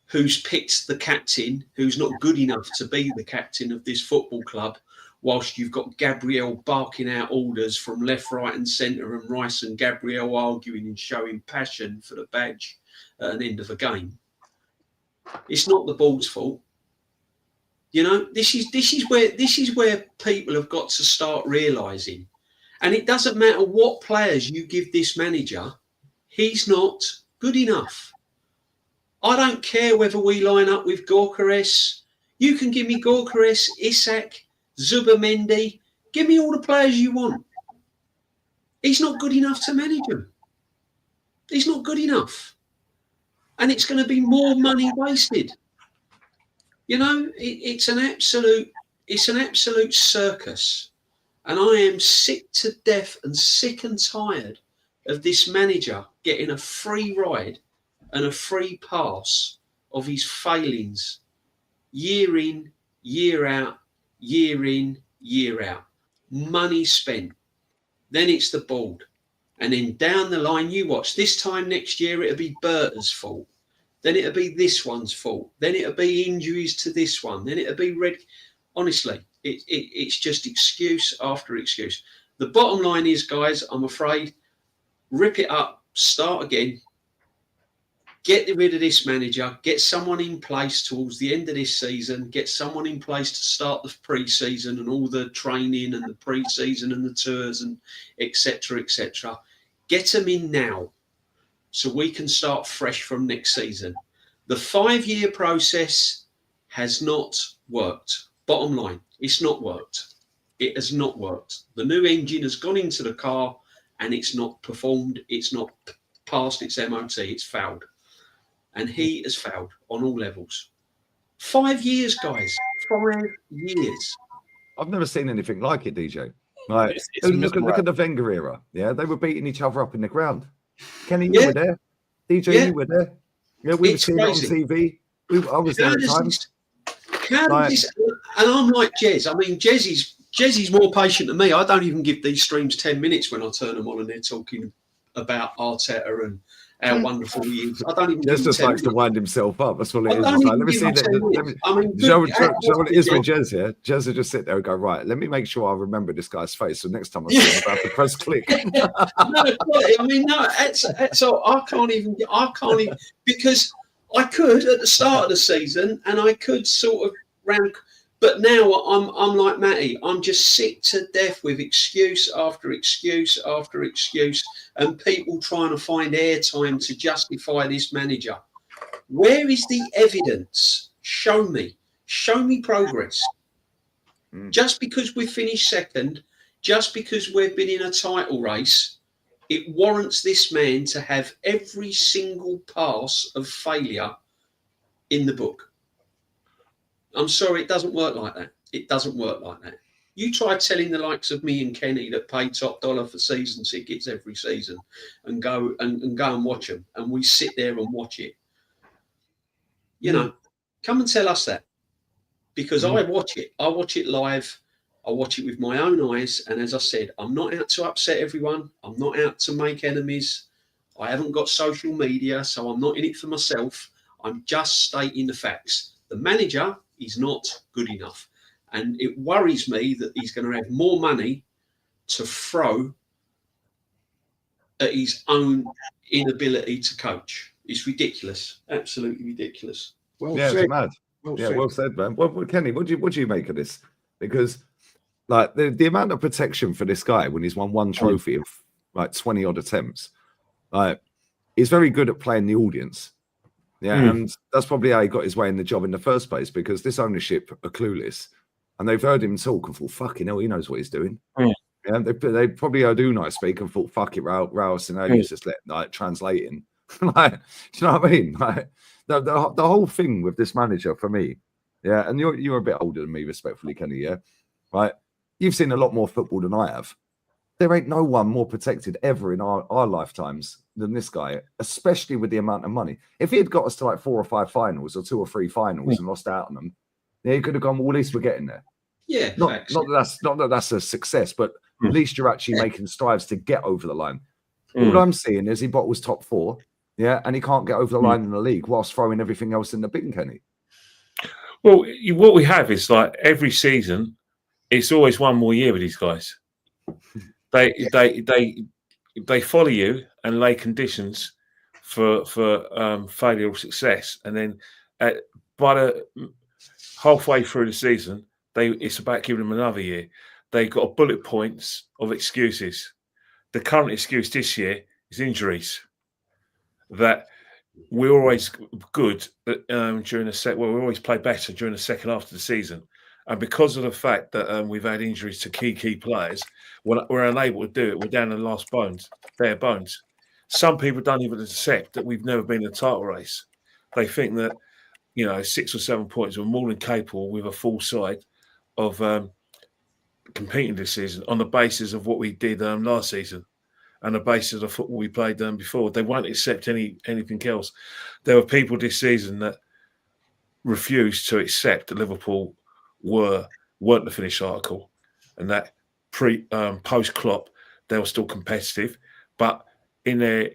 who's picked the captain who's not good enough to be the captain of this football club, whilst you've got Gabriel barking out orders from left, right, and centre, and Rice and Gabriel arguing and showing passion for the badge at an end of a game. It's not the board's fault. This is where people have got to start realising, and it doesn't matter what players you give this manager, he's not good enough. I don't care whether we line up with Gyökeres. You can give me Gyökeres, Isak, Zubamendi. Give me all the players you want. He's not good enough to manage them. He's not good enough, and it's going to be more money wasted. It's an absolute circus, and I am sick to death and sick and tired of this manager getting a free ride and a free pass of his failings year in, year out, year in, year out. Money spent. Then it's the board. And then down the line, you watch. This time next year, it'll be Berta's fault. Then it'll be this one's fault. Then it'll be injuries to this one. Then it'll be red. Honestly, it's just excuse after excuse. The bottom line is, guys, I'm afraid, rip it up, start again, get rid of this manager, get someone in place towards the end of this season, get someone in place to start the pre-season and all the training and the pre-season and the tours and etc., etc. Get them in now, so we can start fresh from next season. The 5-year process has not worked. Bottom line, it's not worked. It has not worked. The new engine has gone into the car and it's not performed. It's not passed its MOT. It's failed. And he has failed on all levels. 5 years, guys. 5 years. I've never seen anything like it, DJ. Like, look at the Wenger era. Yeah, they were beating each other up in the ground. Kenny, you were there. DJ, you were there. Yeah, we were seeing it on TV. I was there at times. And I'm like JEZ. I mean, JEZ is more patient than me. I don't even give these streams 10 minutes when I turn them on and they're talking about Arteta and how wonderful he is. I don't even. JEZ just likes to wind himself up. That's what it is. Like, let me see that. I mean, you know what it is with JEZ here? JEZ will just sit there and go, right, let me make sure I remember this guy's face. So next time I see him, I have to press click. So I can't even, because I could at the start of the season and I could sort of But now I'm like Matty. I'm just sick to death with excuse after excuse after excuse, and people trying to find airtime to justify this manager. Where is the evidence? Show me. Show me progress. Just because we've finished second, just because we've been in a title race, it warrants this man to have every single pass of failure in the book. I'm sorry, it doesn't work like that. It doesn't work like that. You try telling the likes of me and Kenny that pay top dollar for season tickets every season and go and watch them, and we sit there and watch it. You know, come and tell us that, because I watch it. I watch it live. I watch it with my own eyes. And as I said, I'm not out to upset everyone. I'm not out to make enemies. I haven't got social media, so I'm not in it for myself. I'm just stating the facts. The manager is not good enough. And it worries me that he's going to have more money to throw at his own inability to coach. It's ridiculous. Absolutely ridiculous. Well Yeah, said. it's mad. Well Yeah, said. well said, man. Well, Kenny, what do you make of this? Because like the amount of protection for this guy when he's won one trophy of like 20 odd attempts, like he's very good at playing the audience. Yeah, and that's probably how he got his way in the job in the first place, because this ownership are clueless, and they've heard him talk and thought, "Fucking hell, he knows what he's doing." Yeah, they probably heard Unai speak and thought, "Fuck it, Raus and Edu just let translating." Like, do you know what I mean? Like the whole thing with this manager for me, yeah. And you're a bit older than me, respectfully, Kenny. Yeah, right. You've seen a lot more football than I have. There ain't no one more protected ever in our lifetimes than this guy, especially with the amount of money. If he had got us to like 4 or 5 finals or 2 or 3 finals and lost out on them, yeah, he could have gone, well, at least we're getting there. Yeah, not that that's a success, but at least you're actually making strides to get over the line. All I'm seeing is he bottles top 4, yeah, and he can't get over the line in the league whilst throwing everything else in the bin, Kenny. Well, what we have is like every season, it's always one more year with these guys. They follow you and lay conditions for failure or success, and then by the halfway through the season, it's about giving them another year. They got bullet points of excuses. The current excuse this year is injuries. That we're always good during the set. Well, we always play better during the second half of the season. And because of the fact that we've had injuries to key players, we're unable to do it. We're down to the last bare bones. Some people don't even accept that we've never been in a title race. They think that, 6 or 7 points are more than capable with a full side of competing this season on the basis of what we did last season and the basis of the football we played before. They won't accept anything else. There were people this season that refused to accept that Liverpool weren't the finished article, and that post Klopp they were still competitive, but in their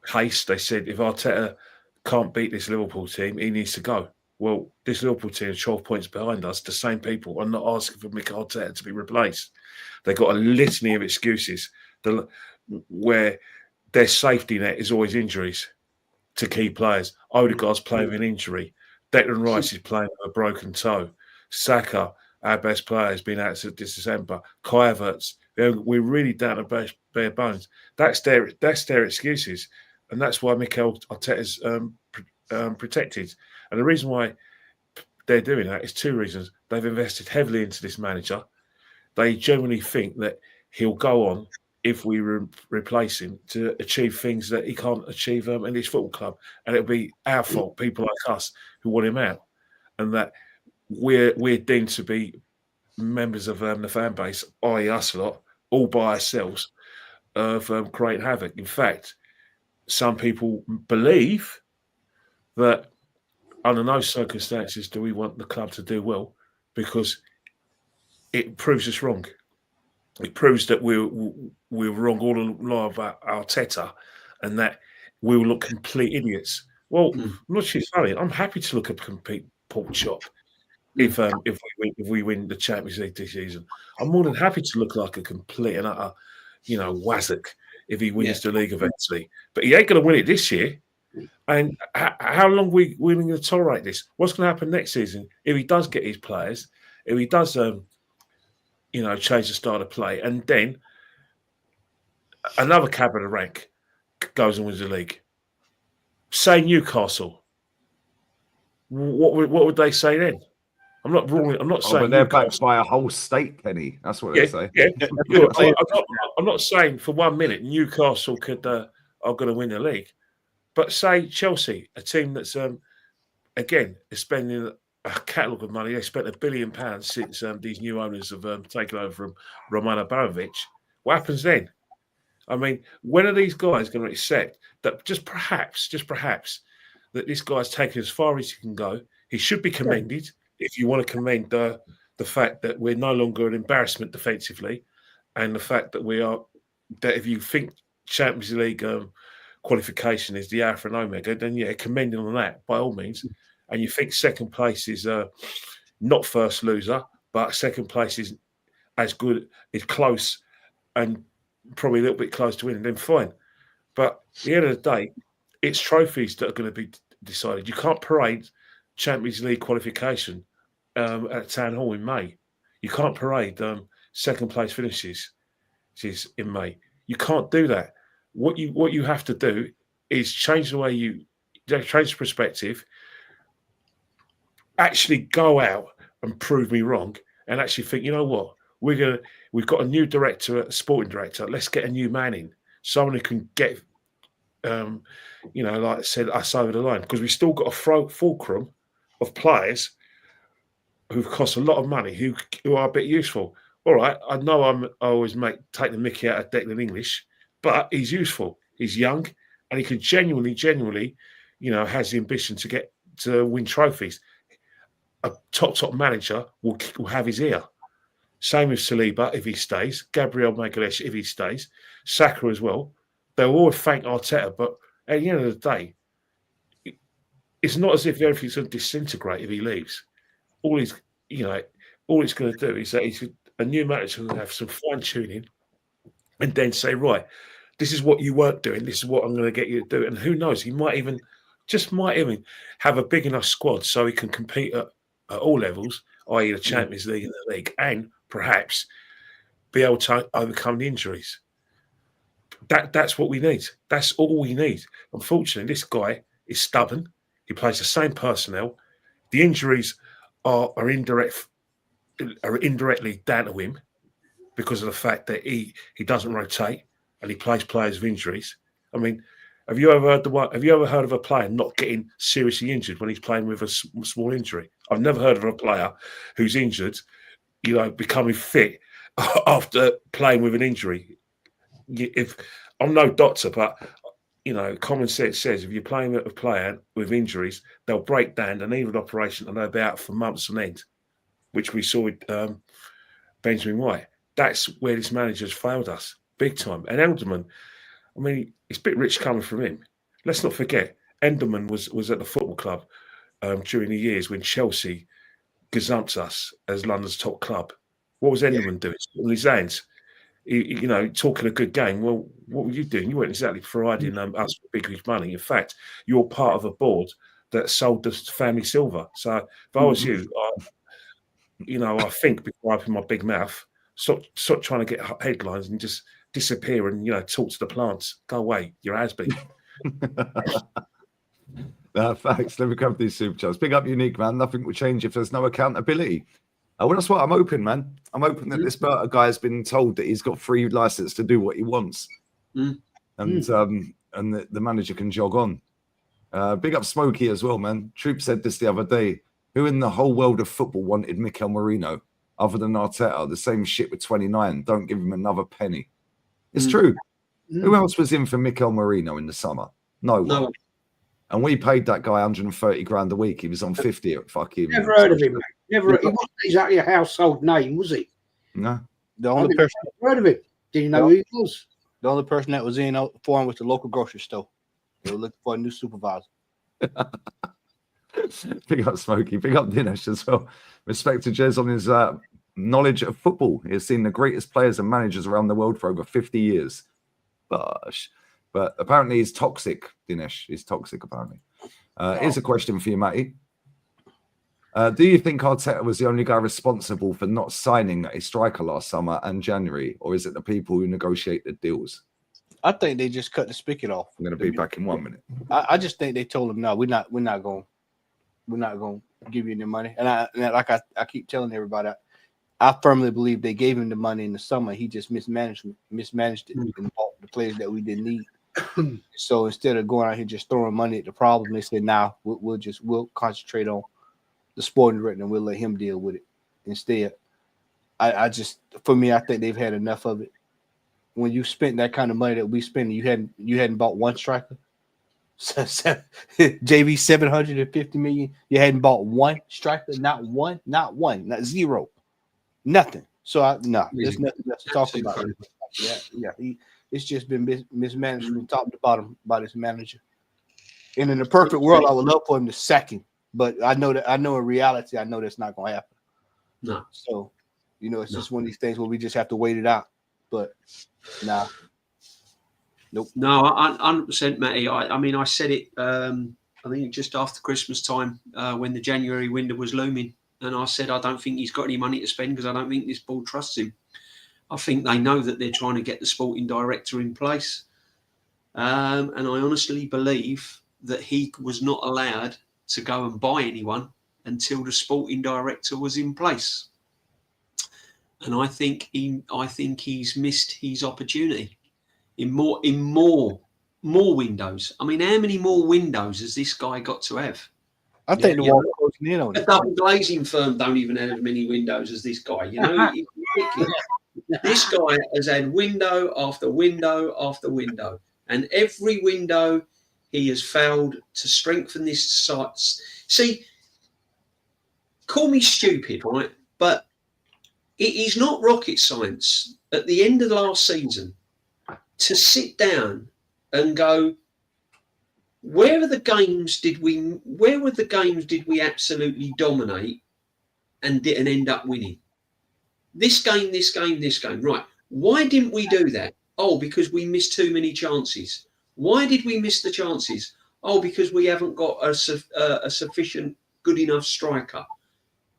haste they said if Arteta can't beat this Liverpool team, he needs to go. Well, this Liverpool team is 12 points behind us. The same people are not asking for Mikel Arteta to be replaced. They got a litany of excuses where their safety net is always injuries to key players. Odegaard's playing with an injury. Declan Rice is playing with a broken toe. Saka, our best player, has been out since December. Kai Havertz, we're really down to bare bones. That's their excuses, and that's why Mikel Arteta's protected. And the reason why they're doing that is 2 reasons. They've invested heavily into this manager. They genuinely think that he'll go on, if we replace him, to achieve things that he can't achieve in his football club. And it'll be our fault, people like us, who want him out. And that we're deemed to be members of the fan base, i.e. us lot, all by ourselves, of creating havoc. In fact, some people believe that under no circumstances do we want the club to do well, because it proves us wrong. It proves that we're wrong all along about Arteta, and that we will look complete idiots. Well, not too funny. I'm happy to look a complete pork chop if we win the Champions League this season. I'm more than happy to look like a complete and utter, wazzock if he wins the league eventually. But he ain't going to win it this year. And how long are we going to tolerate this? What's going to happen next season if he does get his players, if he does, change the style of play, and then another cab of the rank goes and wins the league? Say Newcastle. What would they say then? I'm not ruling. I'm not saying but they're backed by a whole state, Kenny. That's what they say. Yeah. I'm not saying for 1 minute Newcastle are going to win the league, but say Chelsea, a team that's again is spending a catalogue of money. They spent £1 billion since these new owners have taken over from Roman Abramovich. What happens then? I mean, when are these guys going to accept that just perhaps that this guy's taken as far as he can go? He should be commended. If you want to commend the fact that we're no longer an embarrassment defensively, and the fact that if you think Champions League qualification is the alpha and omega, then yeah, commend him on that by all means. And you think second place is not first loser, but second place is as good, is close, and probably a little bit close to winning, then fine. But at the end of the day, it's trophies that are going to be decided. You can't parade Champions League qualification at Town Hall in May. You can't parade second place finishes in May. You can't do that. What you have to do is change the way you change the perspective. Actually go out and prove me wrong, and actually think, you know what, we've got a new director, a sporting director. Let's get a new man in, someone who can get, like I said, us over the line, because we've still got a fulcrum of players who've cost a lot of money, who are a bit useful. All right, I know I always take the mickey out of Declan English, but he's useful. He's young, and he can genuinely, has the ambition to win trophies. A top manager will have his ear. Same with Saliba if he stays, Gabriel Magalhaes if he stays, Saka as well. They'll all thank Arteta, but at the end of the day, it's not as if everything's going to disintegrate if he leaves. All it's going to do is that a new manager will have some fine tuning, and then say, right, this is what you weren't doing. This is what I'm going to get you to do. And who knows? He might even have a big enough squad so he can compete at all levels, i.e. the Champions League and the league, and perhaps be able to overcome the injuries. That's what we need. That's all we need. Unfortunately, this guy is stubborn. He plays the same personnel. The injuries are indirectly down to him because of the fact that he doesn't rotate and he plays players with injuries. I mean, have you ever heard of a player not getting seriously injured when he's playing with a small injury? I've never heard of a player who's injured, becoming fit after playing with an injury. If I'm no doctor, but common sense says if you're playing with a player with injuries, they'll break down. They need an operation and they'll be out for months on end, which we saw with Benjamin White. That's where this manager's failed us big time. And Enderman, I mean, it's a bit rich coming from him. Let's not forget, Enderman was at the football club during the years when Chelsea gazumped us as London's top club. What was Enderman doing? On his hands, talking a good game. Well, what were you doing? You weren't exactly providing us with big money. In fact, you're part of a board that sold the family silver. So if I was you, I think before I open my big mouth, stop trying to get headlines and just disappear and talk to the plants. Go away, you're has-been. Thanks. Let me grab these super chats. Big up, Unique, man. Nothing will change if there's no accountability. Well, that's what I'm hoping, man. I'm hoping that this Berta guy has been told that he's got free license to do what he wants, and the manager can jog on. Big up Smokey as well, man. Troop said this the other day. Who in the whole world of football wanted Mikel Merino other than Arteta? The same shit with 29. Don't give him another penny. It's true. Who else was in for Mikel Merino in the summer? No one. And we paid that guy 130 grand a week. He was on 50 at fucking. Never heard of him, mate. He wasn't exactly a household name, was he? No. The only person heard of him. Did you know who he was? The only person that was in for him was the local grocery store. They were looking for a new supervisor. Big up Smokey. Big up Dinesh as well. Respect to JEZ on his knowledge of football. He has seen the greatest players and managers around the world for over 50 years. Gosh. But apparently he's toxic, Dinesh. He's toxic, apparently. Here's a question for you, Matty. Do you think Arteta was the only guy responsible for not signing a striker last summer and January, or is it the people who negotiate the deals? I think they just cut the spigot off. I'm going to be back in 1 minute. I just think they told him, no, we're not going to give you the money. And I keep telling everybody, I firmly believe they gave him the money in the summer. He just mismanaged it and bought the players that we didn't need. So instead of going out here just throwing money at the problem, they said, "Nah, we'll concentrate on the sporting director and we'll let him deal with it." Instead, I think they've had enough of it. When you spent that kind of money that we spent, you hadn't bought one striker. JB 750 million. You hadn't bought one striker, not zero, nothing. So there's nothing else to talk about. It's just been mismanaged from top to bottom by this manager. And in the perfect world, I would love for him to sack him, but I know in reality, I know that's not going to happen. No. So, it's just one of these things where we just have to wait it out. But nah. Nope. No, 100%, Matty. I mean, I said it, I think just after Christmas time when the January window was looming. And I said, I don't think he's got any money to spend because I don't think this board trusts him. I think they know that they're trying to get the sporting director in place. And I honestly believe that he was not allowed to go and buy anyone until the sporting director was in place. And I think he's missed his opportunity in more windows. I mean, how many more windows has this guy got to have? I think the wall closing in on it. A double glazing firm don't even have as many windows as this guy. It's ridiculous. This guy has had window after window after window, and every window he has failed to strengthen this site. See, call me stupid, right? But it is not rocket science at the end of the last season to sit down and go, where were the games did we absolutely dominate and didn't end up winning? This game. Right. Why didn't we do that? Oh, because we missed too many chances. Why did we miss the chances? Oh, because we haven't got a sufficient good enough striker.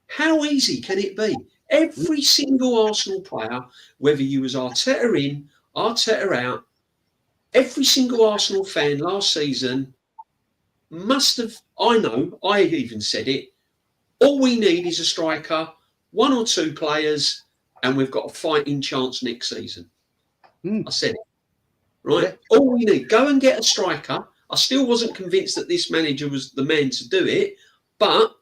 How easy can it be? Every single Arsenal player, whether you was Arteta in, Arteta out, every single Arsenal fan last season must have, I even said it, all we need is a striker, one or two players, and we've got a fighting chance next season. I said it. Right? Yeah. All we need, go and get a striker. I still wasn't convinced that this manager was the man to do it, but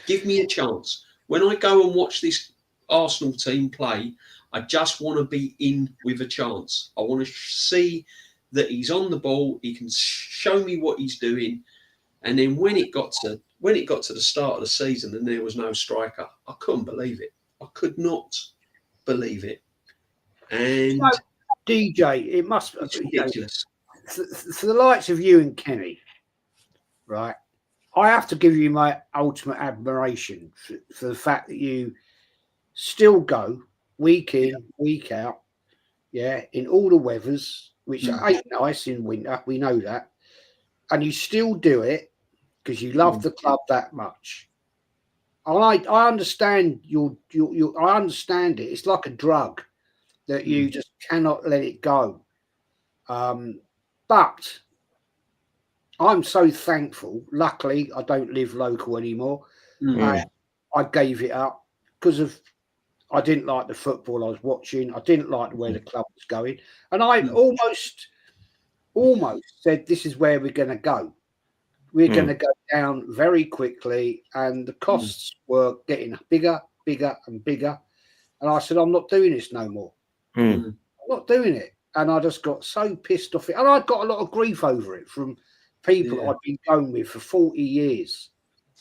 give me a chance. When I go and watch this Arsenal team play, I just want to be in with a chance. I want to see that he's on the ball. He can show me what he's doing. And then when it got to the start of the season and there was no striker, I couldn't believe it. I could not believe it. And DJ, it must be ridiculous. For the likes of you and Kenny, right? I have to give you my ultimate admiration for the fact that you still go week in, week out, in all the weathers, which ain't nice in winter. We know that. And you still do it because you love the club that much. I understand I understand it. It's like a drug that you just cannot let it go. But I'm so thankful. Luckily, I don't live local anymore. I gave it up because I didn't like the football I was watching. I didn't like where the club was going. And I almost said, this is where we're going to go. We're going to go down very quickly. And the costs were getting bigger, and bigger. And I said, I'm not doing this no more. I'm not doing it. And I just got so pissed off it. And I got a lot of grief over it from people I've been going with for 40 years.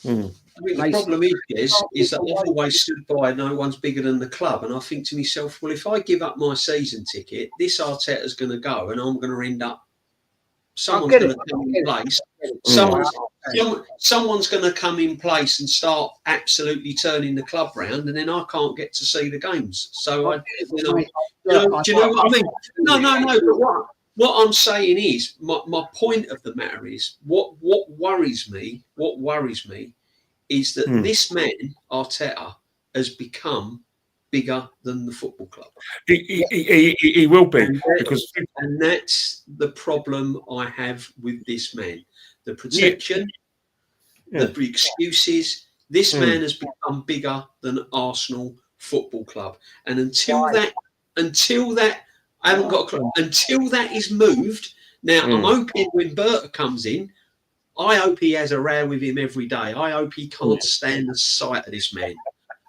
I mean, the problem is that I've always stood by no one's bigger than the club. And I think to myself, well, if I give up my season ticket, this Arteta's going to go and I'm going to end up, someone's going to come in place. Someone's going to come in place and start absolutely turning the club round, and then I can't get to see the games. So do you know what I mean? No. But what I'm saying is, my point of the matter is, what worries me is that this man, Arteta, has become bigger than the football club. He will be, and that's the problem I have with this man. The protection, the excuses. This man has become bigger than Arsenal Football Club, and until that I haven't got until that is moved. Now I'm hoping when Berta comes in, I hope he has a row with him every day. I hope he can't stand the sight of this man.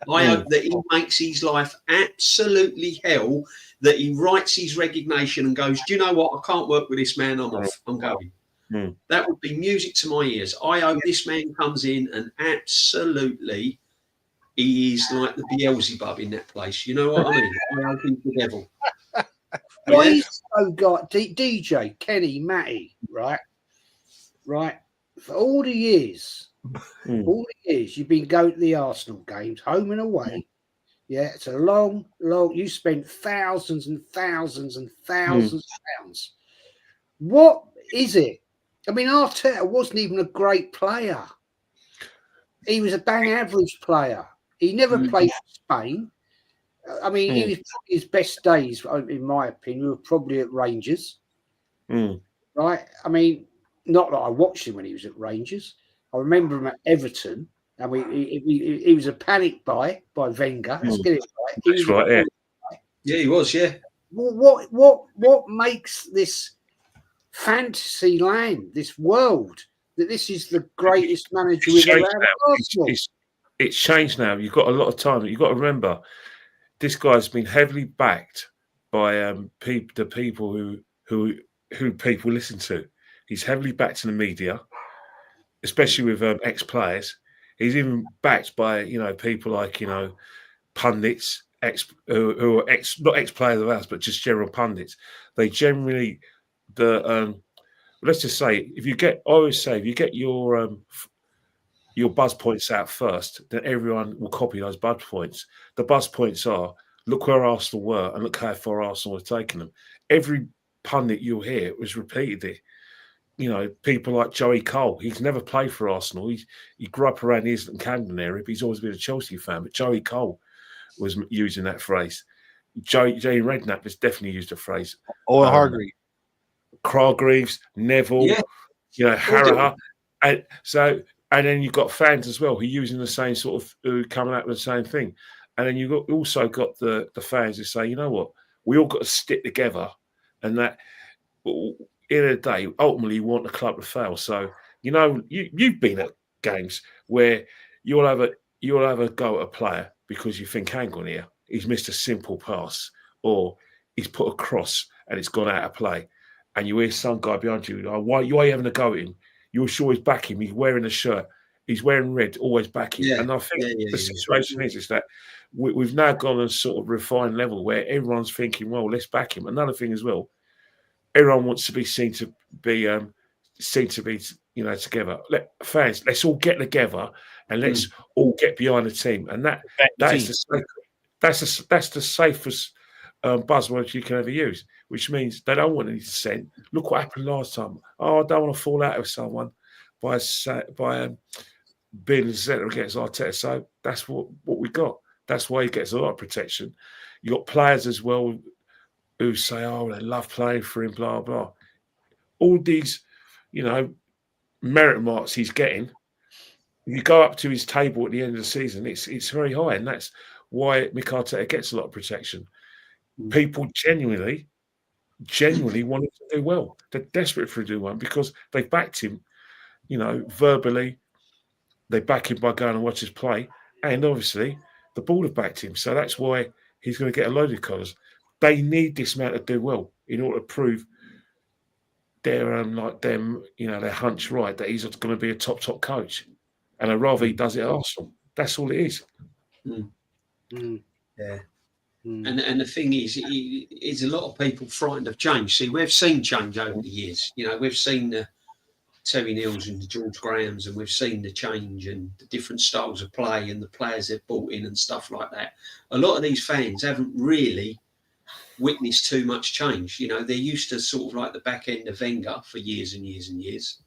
I hope that he makes his life absolutely hell, that he writes his resignation and goes, do you know what? I can't work with this man. I'm off. I'm going. That would be music to my ears. I hope this man comes in and absolutely he is like the Beelzebub in that place. You know what I mean? I hope he's the devil. Why he's so got DJ, Kenny, Matty, right? For all the years you've been going to the Arsenal games, home and away. Yeah, it's a long. You spent thousands and thousands and thousands of pounds. What is it? I mean, Arteta wasn't even a great player. He was a bang average player. He never played for Spain. I mean, he was his best days, in my opinion, were probably at Rangers. Right? I mean, not that I watched him when he was at Rangers. I remember him at Everton, and he was a panic buy by Wenger. Let's get it right. That's right. Yeah, he was. Yeah. What makes this fantasy land, this world, that this is the greatest manager we've ever had? It's changed now. You've got a lot of time. You've got to remember, this guy's been heavily backed by the people who people listen to. He's heavily backed in the media, especially with ex-players. He's even backed by people like pundits, who are not ex-players of ours, but just general pundits. They generally let's just say if you get your buzz points out first, then everyone will copy those buzz points. The buzz points are, look where Arsenal were and look how far Arsenal have taken them. Every pundit you'll hear was repeated it. People like Joey Cole, he's never played for Arsenal. He grew up around the Islington Camden area, but he's always been a Chelsea fan. But Joey Cole was using that phrase. Jay Redknapp has definitely used the phrase. Or Hargreaves. Hargreaves, Neville, Harrower. And then you've got fans as well who are using the same sort of, who coming out with the same thing. And then you've also got the fans who say, you know what, we all got to stick together, and that in a day, ultimately you want the club to fail. So, you've been at games where you'll have a go at a player because you think, hang on here, he's missed a simple pass, or he's put a cross and it's gone out of play. And you hear some guy behind you, why are you having a go at him? You're sure he's back him. He's wearing a shirt. He's wearing red, always back him. Yeah. And I think the situation is that we've now gone a sort of refined level where everyone's thinking, well, let's back him. Another thing as well, everyone wants to be seen to be together. Fans, let's all get together and let's all get behind the team. And that's the safest buzzword you can ever use, which means they don't want any dissent. Look what happened last time. Oh, I don't want to fall out with someone by being in the centre against Arteta. So that's what we got. That's why he gets a lot of protection. You got players as well who say, oh, they love playing for him, blah, blah. All these, merit marks he's getting, you go up to his table at the end of the season, it's very high. And that's why Mikel Arteta gets a lot of protection. People genuinely want him to do well. They're desperate for him to do well because they've backed him, verbally. They back him by going and watch his play. And obviously, the board have backed him. So that's why he's going to get a load of colours. They need this man to do well in order to prove their their hunch right, that he's going to be a top coach. And I'd rather he does it at Arsenal. That's all it is. Yeah. And the thing is a lot of people frightened of change. See, we've seen change over the years. We've seen the Terry Neals and the George Grahams, and we've seen the change and the different styles of play and the players they've brought in and stuff like that. A lot of these fans haven't really witnessed too much change. You know, they're used to sort of like the back end of Wenger for years and years and years.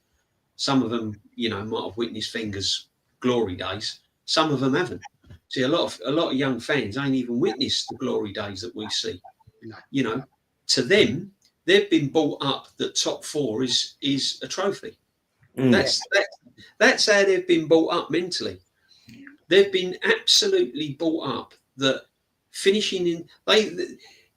Some of them, you know, might have witnessed Wenger's glory days. Some of them haven't. See, a lot of young fans ain't even witnessed the glory days that we see. No. You know, to them, they've been brought up that top four is a trophy. That's how they've been brought up mentally. They've been absolutely brought up that finishing in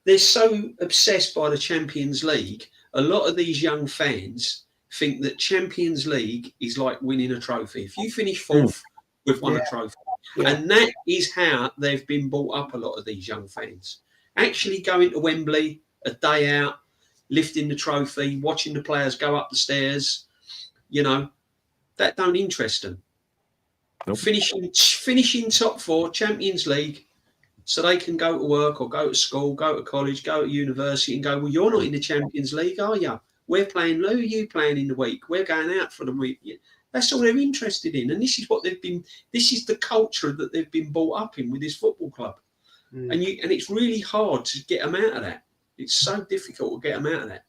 they're so obsessed by the Champions League. A lot of these young fans think that Champions League is like winning a trophy. If you finish fourth, we've won a trophy. Yeah. And that is how they've been brought up, a lot of these young fans. Actually going to Wembley a day out, lifting the trophy, watching the players go up the stairs, you know, that don't interest them. Nope. Finishing top four, Champions League, so they can go to work or go to school, go to college, go to university and go, well, you're not in the Champions League, are you? We're playing, who are you playing in the week? We're going out for the week. That's all they're interested in. And this is what this is the culture that they've been brought up in with this football club. And it's really hard to get them out of that. It's so difficult to get them out of that.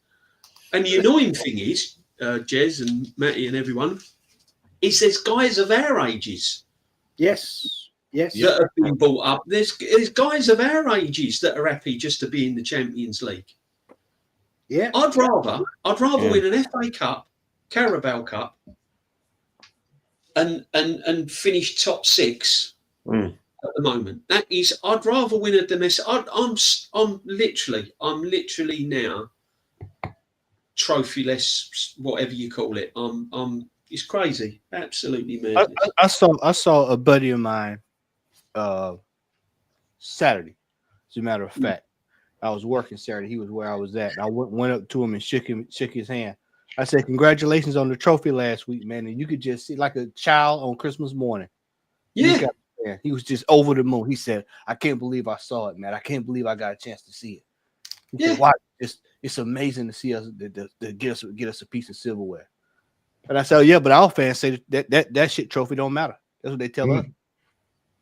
And the annoying thing is, Jez and Matty and everyone, is there's guys of our ages. Yes. That have been brought up. There's guys of our ages that are happy just to be in the Champions League. Yeah. I'd rather win an FA Cup, Carabao Cup, and finish top six at the moment. That is, I'd rather win a domestic. I'm literally now trophyless, whatever you call it. It's crazy, absolutely mad. I saw a buddy of mine Saturday. As a matter of fact, I was working Saturday. He was where I was at. I went up to him and shook his hand. I said, "Congratulations on the trophy last week, man." And you could just see like a child on Christmas morning. Yeah. He was just over the moon. He said, "I can't believe I saw it, man. I can't believe I got a chance to see it." He said, "Wow, it's amazing to see us to get us a piece of silverware." And I said, "Yeah, but our fans say that shit trophy don't matter." That's what they tell us.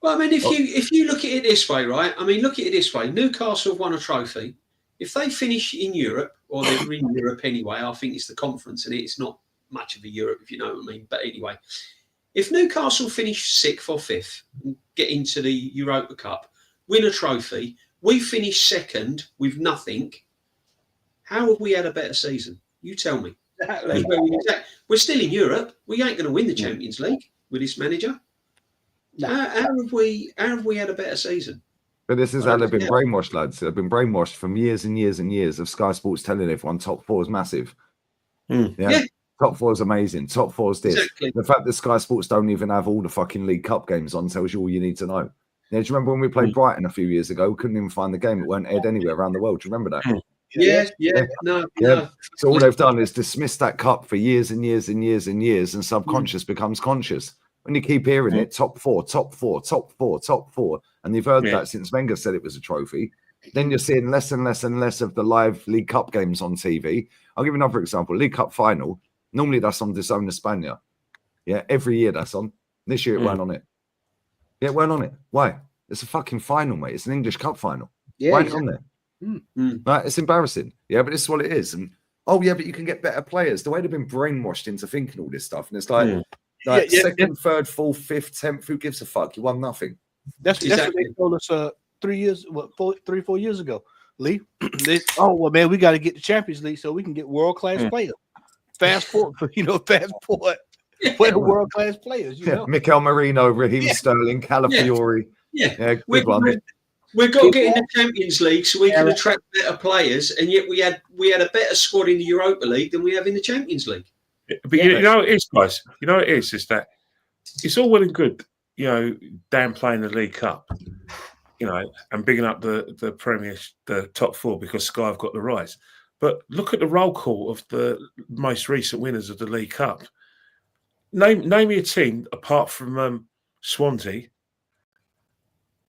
Well, I mean, if you look at it this way, right? I mean, look at it this way. Newcastle have won a trophy. If they finish in Europe, or they're in Europe anyway, I think it's the conference and it's not much of a Europe, if you know what I mean. But anyway, if Newcastle finish 6th or 5th and get into the Europa Cup, win a trophy, we finish 2nd with nothing, how have we had a better season? You tell me. We're still in Europe. We ain't going to win the Champions League with this manager. No. How have we had a better season? But this is how they've been brainwashed, lads. They've been brainwashed from years and years and years of Sky Sports telling everyone top four is massive. Yeah. Top four is amazing. Top four is this. Exactly. The fact that Sky Sports don't even have all the fucking League Cup games on tells you all you need to know. Yeah, do you remember when we played Brighton a few years ago? We couldn't even find the game. It weren't aired anywhere around the world. Do you remember that? No. So all they've done is dismiss that cup for years and years and years and years, and subconscious becomes conscious. When you keep hearing it, top four, top four, top four, top four, and you've heard that since Wenger said it was a trophy, then you're seeing less and less and less of the live League Cup games on TV. I'll give you another example. League Cup final, normally that's on DAZN España. Yeah, every year that's on. This year it weren't on it. Yeah, it weren't on it. Why? It's a fucking final, mate. It's an English Cup final. Why ain't it on there? Right? It's embarrassing. Yeah, but this is what it is. And but you can get better players. The way they've been brainwashed into thinking all this stuff, and it's like, second, third, fourth, fifth, 10th. Who gives a fuck? You won nothing. That's what they told us 4 years ago, Lee. Man, we got to get the Champions League so we can get world class players. Fast forward, for the world class players. You know, Mikel Marino, Raheem Sterling, Calafiori. Good one. We've got to get in the Champions League so we can attract better players, and yet we had a better squad in the Europa League than we have in the Champions League. But you know what it is, guys. You know what it is that it's all well and good, downplaying the League Cup, and bigging up the Premier, the top four because Sky have got the rights. But look at the roll call of the most recent winners of the League Cup. Name me a team apart from Swansea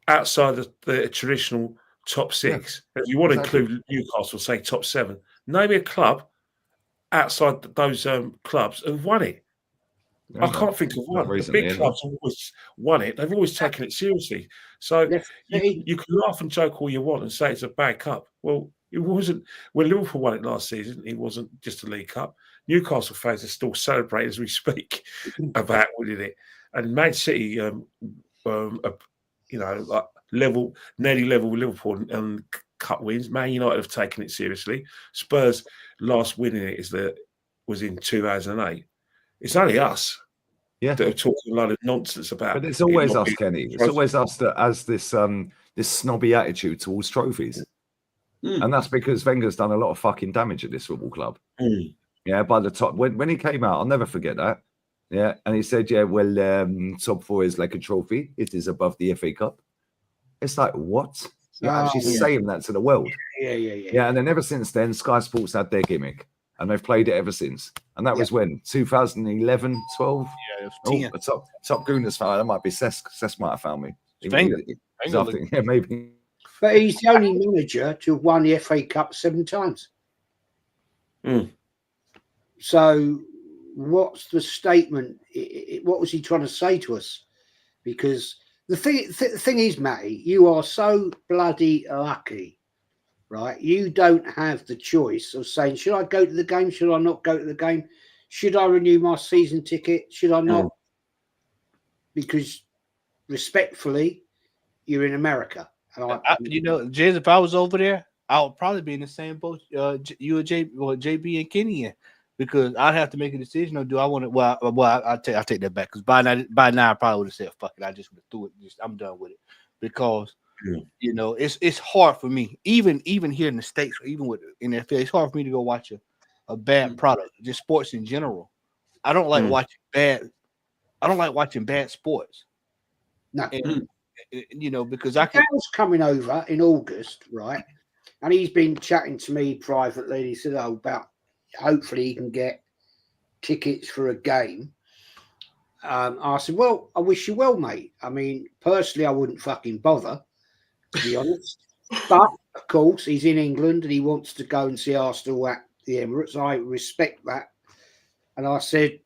outside the traditional top six. If you want to include Newcastle, say top seven. Name me a club outside those clubs have won it. I can't think of one. The big clubs have always won it. They've always taken it seriously. So you can laugh and joke all you want and say it's a bad cup. Well, It wasn't when Liverpool won it last season. It wasn't just a League Cup. Newcastle fans are still celebrating as we speak about winning it, and Man City, like nearly level with Liverpool and cup wins. Man United have taken it seriously. Spurs last winning it was in 2008. It's only us that are talking a lot of nonsense about. But it's always us, Kenny. It's always us that has this this snobby attitude towards trophies. And that's because Wenger's done a lot of fucking damage at this football club. Yeah, by the top, when he came out, I'll never forget that. Yeah, and he said, yeah, well, top four is like a trophy. It is above the FA Cup. It's like, what? You're actually saying that to the world. Yeah, and then ever since then, Sky Sports had their gimmick, and they've played it ever since. And that was when? 2011, 12? Yeah, it was 10. Top Gooners fan. That might be Cess might have found me. Yeah, maybe. But he's the only manager to have won the FA Cup 7 times. So what's the statement? What was he trying to say to us? Because the thing is, Matty, you are so bloody lucky, right? You don't have the choice of saying, should I go to the game? Should I not go to the game? Should I renew my season ticket? Should I not? Because respectfully, you're in America. Jez, if I was over there, I would probably be in the same boat you and JB and Kenny in, because I'd have to make a decision. Or do I want to? Well, I'll take that back, because by now I probably would have said, "Fuck it," I just would have threw it. I'm done with it, because it's hard for me, even here in the States, or even with NFL, it's hard for me to go watch a bad product, just sports in general. I don't like watching bad. I don't like watching bad sports. No. Because Mikel's coming over in August, right? And he's been chatting to me privately. And he said, about hopefully he can get tickets for a game. I said, well, I wish you well, mate. I mean, personally, I wouldn't fucking bother, to be honest. But, of course, he's in England and he wants to go and see Arsenal at the Emirates. I respect that. And I said,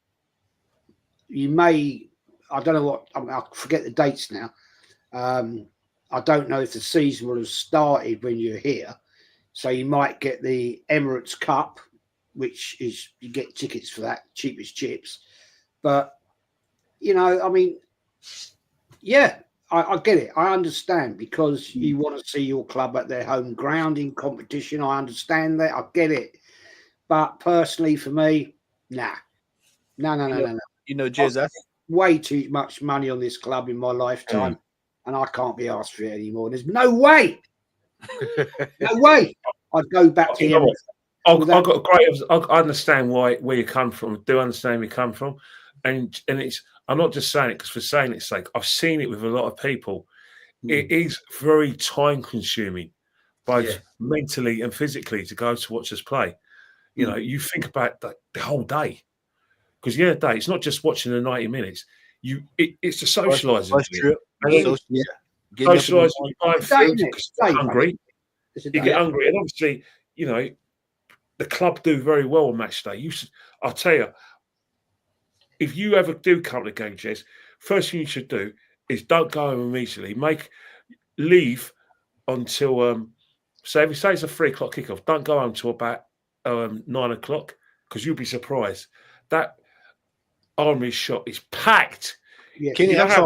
you may, I don't know what, I forget the dates now. I don't know if the season will have started when you're here, so you might get the Emirates Cup, which is you get tickets for that, cheap as chips. But I mean, I get it. I understand, because you want to see your club at their home ground in competition. I understand that. I get it. But personally, for me, no. Jez, that's way too much money on this club in my lifetime. And I can't be asked for it anymore. There's no way. No way. I'd go back to him. I understand where you come from. I do understand where you come from. And it's, I'm not just saying it because for saying its sake. I've seen it with a lot of people. It is very time consuming, both mentally and physically, to go to watch us play. You think about the whole day. Because it's not just watching the 90 minutes. It's the socialising. Socialising, you buy food because you're hungry. You get hungry, and obviously, the club do very well on match day. I'll tell you, if you ever do come to the game, Jez, first thing you should do is don't go home immediately. Leave until say if you say it's a 3 o'clock kickoff, don't go home till about 9 o'clock, because you'll be surprised. That Armory shop is packed. Yeah. Kenny, I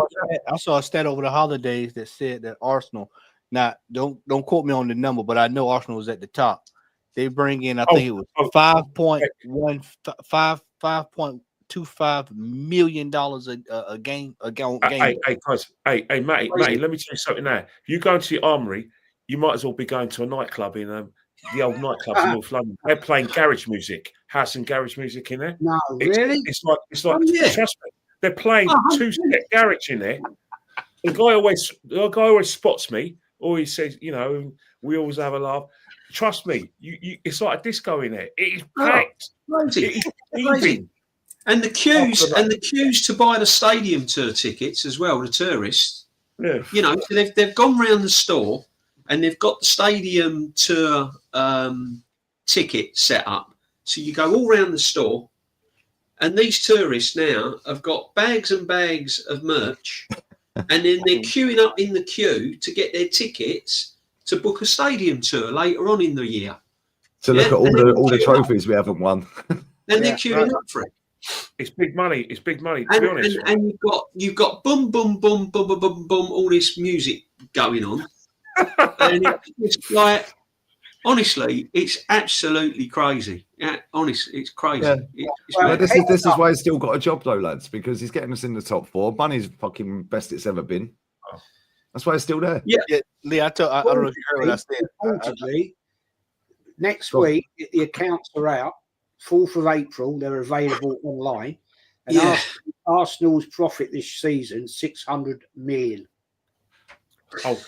saw a stat over the holidays that said that Arsenal, now don't quote me on the number, but I know Arsenal was at the top. They bring in, I think it was $5.25 million a game. Hey, Matty, let me tell you something now. If you go into the Armory, you might as well be going to a nightclub in the old nightclubs in North London. They're playing garage music, house and garage music in there. No, really? It's like trust me. They're playing two-step garage in there. The guy always spots me, or he says, we always have a laugh. Trust me, it's like a disco in there. It is packed. Crazy. And the queues to buy the stadium tour tickets as well, the tourists. Yeah. So they've gone round the store and they've got the stadium tour ticket set up. So you go all round the store. And these tourists now have got bags and bags of merch, and then they're queuing up in the queue to get their tickets to book a stadium tour later on in the year. To look at all the trophies we haven't won. And they're queuing up for it. It's big money. It's big money, to be honest. And you've got boom, boom, boom, boom, boom, boom, boom, all this music going on. And it's like, honestly, it's absolutely crazy. Yeah, honestly, it's crazy. Yeah. This is why he's still got a job, though, lads, because he's getting us in the top 4. Money's fucking best it's ever been. That's why he's still there. Yeah, Lee, I don't know if you heard what I said. Unfortunately, next week, the accounts are out. 4th of April, they're available online. And Arsenal's profit this season, 600 million. Oh,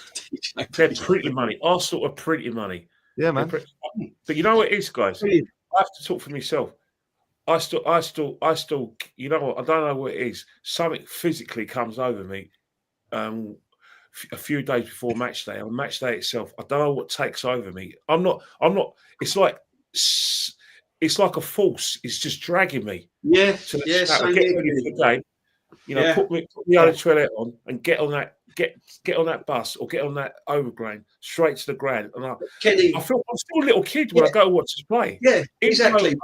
they're printing money. Arsenal are printing money. Yeah, man. But you know what it is, guys? I have to talk for myself. I still, you know what? I don't know what it is. Something physically comes over me a few days before match day. On match day itself, I don't know what takes over me. I'm not, it's like a force. It's just dragging me. Yeah, to get ready for the game. You know, put the other toilet on and get on that bus or get on that overground straight to the ground. And I feel I'm still a little kid when I go watch us play. Yeah, exactly.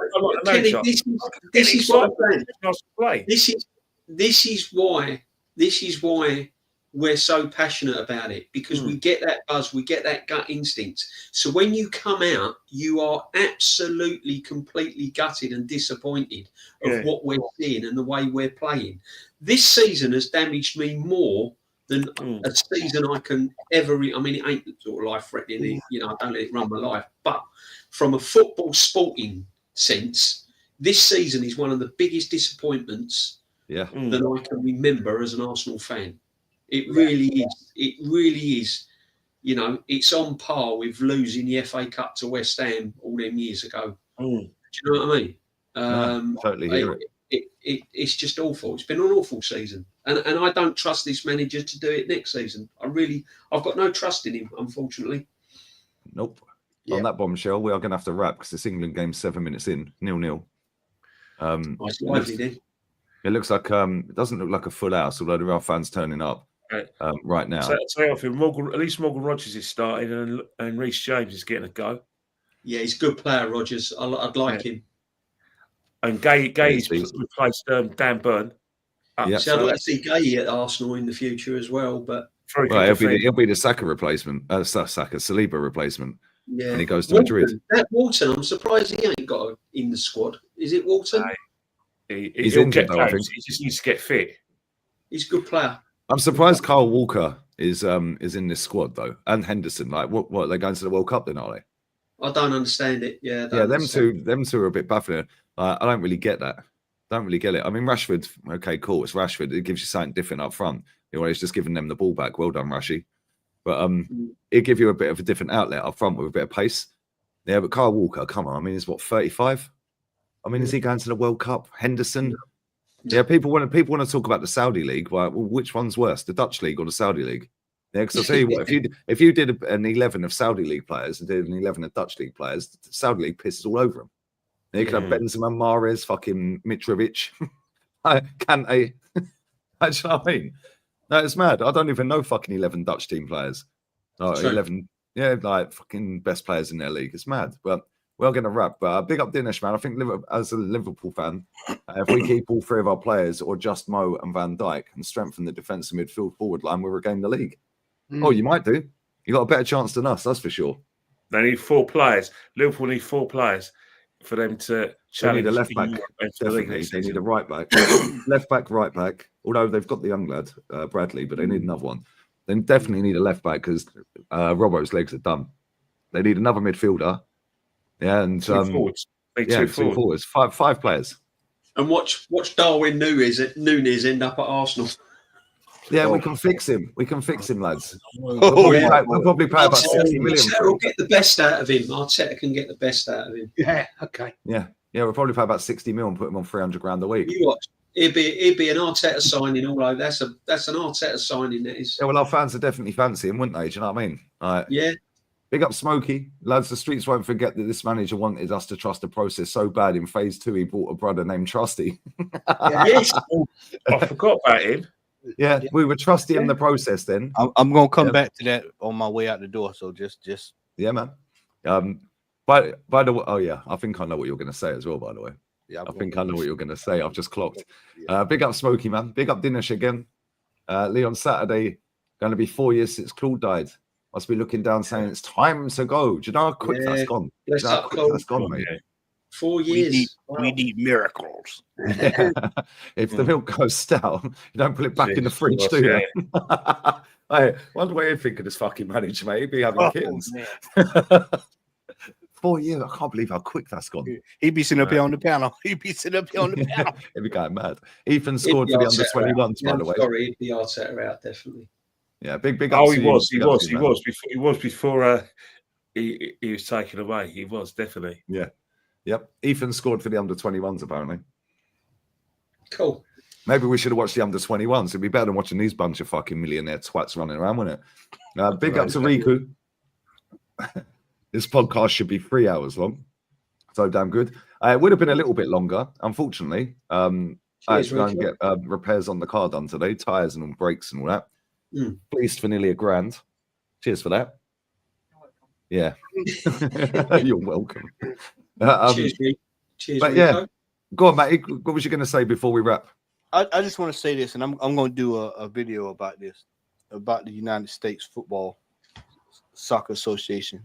Kenny, this is what I'm saying. This is why we're so passionate about it, because we get that buzz, we get that gut instinct. So when you come out, you are absolutely, completely gutted and disappointed of what we're seeing and the way we're playing. This season has damaged me more than a season I can ever. I mean, it ain't sort of life-threatening. You know, I don't let it run my life. But from a football sporting sense, this season is one of the biggest disappointments that I can remember as an Arsenal fan. It really is. It really is. You know, it's on par with losing the FA Cup to West Ham all them years ago. Do you know what I mean? Totally hear it. It's just awful. It's been an awful season. And I don't trust this manager to do it next season. I've got no trust in him, unfortunately. Nope. On that bombshell, we are going to have to wrap because this England game's 7 minutes in, 0-0. It's lively then. It looks like it doesn't look like a full house, although there are fans turning up right now. So at least Morgan Rogers is starting and Reece James is getting a go. Yeah, he's a good player, Rogers. I'd like him. And Gay's replaced Dan Burn. So I'd like to see Gay at Arsenal in the future as well. But he'll be the Saka replacement, Saliba replacement. Yeah, and he goes to Madrid. That Walton, I'm surprised he ain't got in the squad. Is it Walton? He's injured, though, I think. He just needs to get fit. He's a good player. I'm surprised Kyle Walker is in this squad though, and Henderson. Like, what are they going to the World Cup then? Are they? I don't understand it. Yeah, them two are a bit baffling. I don't really get that. Don't really get it. I mean, Rashford. Okay, cool. It's Rashford. It gives you something different up front. You know, he's just giving them the ball back. Well done, Rashy. But it gives you a bit of a different outlet up front with a bit of pace. Yeah, but Kyle Walker, come on. I mean, he's what, 35? I mean, is he going to the World Cup? Henderson. Yeah, people want to talk about the Saudi League. Well, which one's worse, the Dutch League or the Saudi League? Yeah, because I'll tell you what, if you did an 11 of Saudi League players and did an 11 of Dutch League players, the Saudi League pisses all over them. You could have Benzema, Mahrez, fucking Mitrovic, Kante. That's what I mean. No, it's mad. I don't even know fucking 11 Dutch team players. 11, like fucking best players in their league. It's mad. But we're going to wrap. But big up Dinesh, man. I think as a Liverpool fan, if we keep all three of our players or just Mo and Van Dijk and strengthen the defensive midfield forward line, we'll regain the league. Oh, you might do. You got a better chance than us, that's for sure. They need 4 players. Liverpool need 4 players for them to challenge. They need a left back. Definitely. They need a right back. Left back, right back. Although they've got the young lad, Bradley, but they need another one. They definitely need a left back because Robbo's legs are done. They need another midfielder. Yeah, and 2 forwards. Two forwards. Five players. And watch Darwin Núñez end up at Arsenal. Yeah, we can fix him. We can fix him, lads. We'll probably pay about 60 million. We'll get the best out of him. Arteta can get the best out of him. Yeah, okay. Yeah, we'll probably pay about 60 million and put him on 300 grand a week. You watch. It'd be an Arteta signing all over. That's an Arteta signing, that is. Yeah, well, our fans would definitely fancy him, wouldn't they? Do you know what I mean? Yeah. Big up Smokey. Lads, the streets won't forget that this manager wanted us to trust the process so bad in phase 2 he bought a brother named Trusty. Yes. I forgot about him. Yeah, we were trusty in the process then. I'm gonna come back to that on my way out the door. So just yeah, man. By the way, oh yeah, I think I know what you're going to say as well. By the way, yeah, I think I know what you're going to say. I've just clocked. Big up Smokey, man. Big up Dinesh again. Leon, Saturday going to be 4 years since Claude died. Must be looking down saying it's time to go. Do you know how quick that's gone? Do you know how quick that's gone, mate? 4 years. We need miracles. Yeah. If the milk goes stout, you don't put it back in the fridge, do you? Hey, wonder what he'd think of this fucking manager, mate. He'd be having kittens. 4 years. I can't believe how quick that's gone. He'd be sitting up here on the panel. He'd be sitting up here on the panel. He'd be going mad. Ethan scored for the under-21s, by the way. Sorry, he'd be Arteta out, definitely. Yeah, big up. Oh, he was before he was taken away. He was definitely. Yeah. Yep. Ethan scored for the under-21s, apparently. Cool. Maybe we should have watched the under-21s. It'd be better than watching these bunch of fucking millionaire twats running around, wouldn't it? Big up to Riku. This podcast should be 3 hours long. So damn good. It would have been a little bit longer, unfortunately. I had to go and get repairs on the car done today, tyres and all brakes and all that. Pleased for nearly £1,000. Cheers for that. Yeah. You're welcome. Cheers, mate. Cheers, but yeah, go on, Matty. What was you going to say before we wrap? I just want to say this, and I'm going to do a video about this, about the United States Football Soccer Association.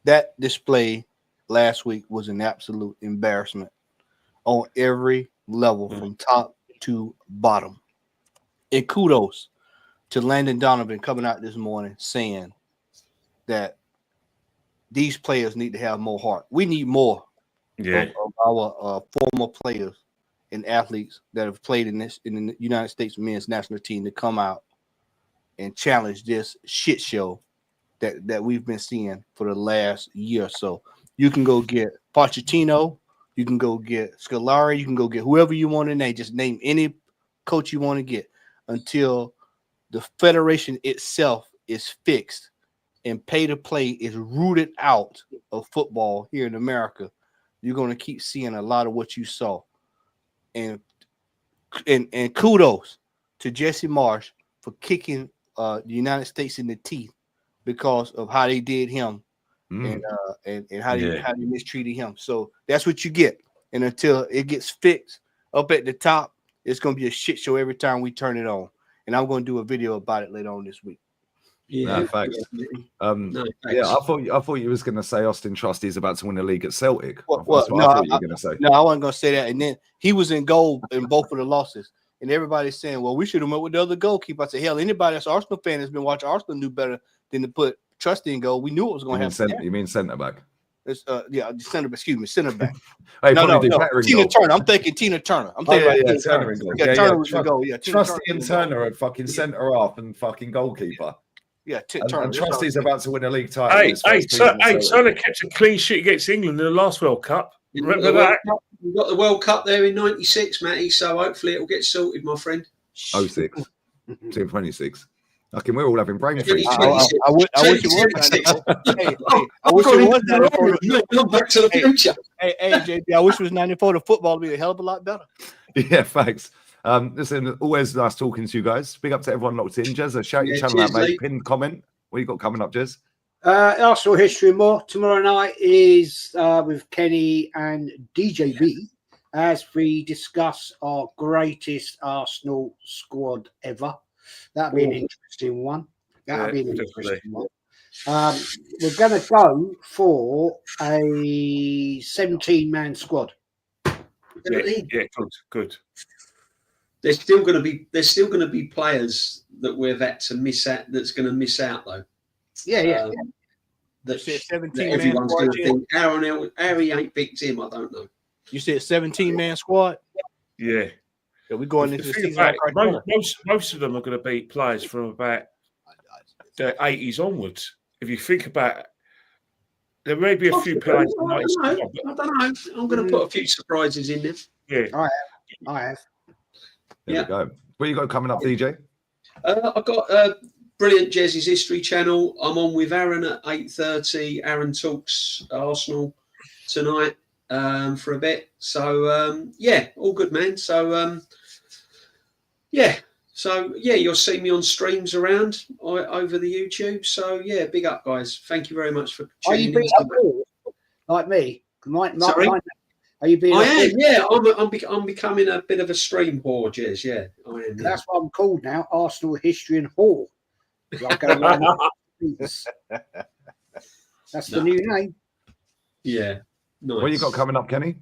That display last week was an absolute embarrassment on every level, from top to bottom. And kudos to Landon Donovan coming out this morning saying that these players need to have more heart. We need more of our former players and athletes that have played in the United States men's national team to come out and challenge this shit show that we've been seeing for the last year or so. You can go get Pochettino, you can go get Scolari, you can go get whoever you want to name. Just name any coach you want to get until the federation itself is fixed and pay to play is rooted out of football here in America. You're going to keep seeing a lot of what you saw. And kudos to Jesse Marsh for kicking the United States in the teeth because of how they did him and how they mistreated him. So that's what you get. And until it gets fixed up at the top, it's going to be a shit show every time we turn it on. And I'm going to do a video about it later on this week. Yeah, no, thanks. Yeah, I thought you was going to say Austin Trusty's about to win the league at Celtic. That's what I thought you were going to say. No, I wasn't going to say that. And then he was in goal in both of the losses. And everybody's saying, well, we should have went with the other goalkeeper. I said, hell, anybody that's an Arsenal fan that's been watching Arsenal knew better than to put Trusty in goal. We knew it was going to happen. You mean centre back? It's, center back. Hey, no. Tina Turner. I'm thinking Tina Turner. I'm thinking Turner in goal. Turner was in goal. Yeah, Trusty and Turner at fucking centre half and fucking goalkeeper. Yeah, and Trusty's about to win a league title. Turner kept a clean sheet against England in the last World Cup. Remember that? We've got the World Cup there in '96, Matty. So hopefully it'll get sorted, my friend. 06, 26. Okay, we're all having brain freeze. I wish it was. Back to the future. Hey, JB, I wish it was 94. The football would be a hell of a lot better. Yeah, thanks. Listen, always nice talking to you guys. Big up to everyone locked in. Jez, shout your channel out, mate. Pin comment. What you got coming up, Jez? Arsenal history and more. Tomorrow night is with Kenny and DJB as we discuss our greatest Arsenal squad ever. That'll be an interesting one. We're going to go for a 17-man squad. Yeah, good. There's still going to be players that we've had to miss out. That's going to miss out though. Yeah. That 17 everyone's going to think Harry ain't picked him. I don't know. You said 17-man squad. Yeah. So we're going into the season. Most of them are going to be players from about the 80s onwards. If you think about it, there may be a few players. I don't know. I'm going to put a few surprises in there. Yeah, I have. There we go. What you got coming up, DJ? I've got brilliant JEZ's History channel. I'm on with Aaron at 8:30. Aaron talks Arsenal tonight for a bit. So all good, man. So So yeah, you'll see me on streams around over the YouTube. So yeah, big up, guys. Thank you very much for Are you tuning being in. a fool like me? Sorry? Are you being? I am. Yeah, I'm becoming a bit of a stream whore, Jez. Yeah, I am. Yeah. That's what I'm called now. Arsenal history and whore. I go around. That's the new name. Yeah. Nice. What you got coming up, Kenny?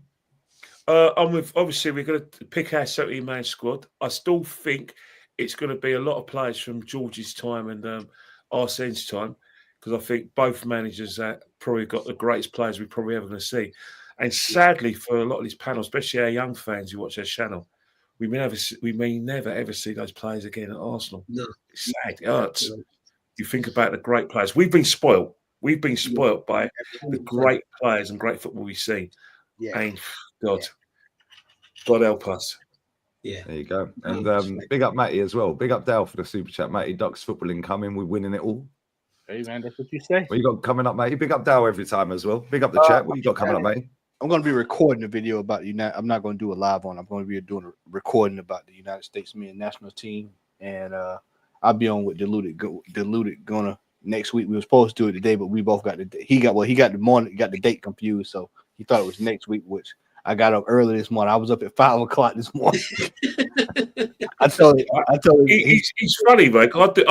I'm with, obviously, we're going to pick our 17-man squad. I still think it's going to be a lot of players from George's time and Arsene's time, because I think both managers have probably got the greatest players we're probably ever going to see. And sadly, for a lot of these panels, especially our young fans who watch our channel, we may never ever see those players again at Arsenal. No. It's sad. It hurts. You think about the great players. We've been spoiled. We've been spoiled by the great players and great football we see. Yeah. And God help us. Yeah. There you go. And big up Matty as well. Big up Dale for the super chat. Matty, Ducks football incoming. We're winning it all. Hey man, that's what you say. What you got coming up, Matty? Big up Dale every time as well. Big up the chat. What you got coming up, Matty? I'm going to be recording a video about the United. I'm not going to do a live one. I'm going to be doing a recording about the United States men's national team, and I'll be on with Diluted gonna next week. We were supposed to do it today, but we both got he got the date confused, so he thought it was next week, which I got up early this morning. I was up at 5 o'clock this morning. I told him He's funny, mate. I'll be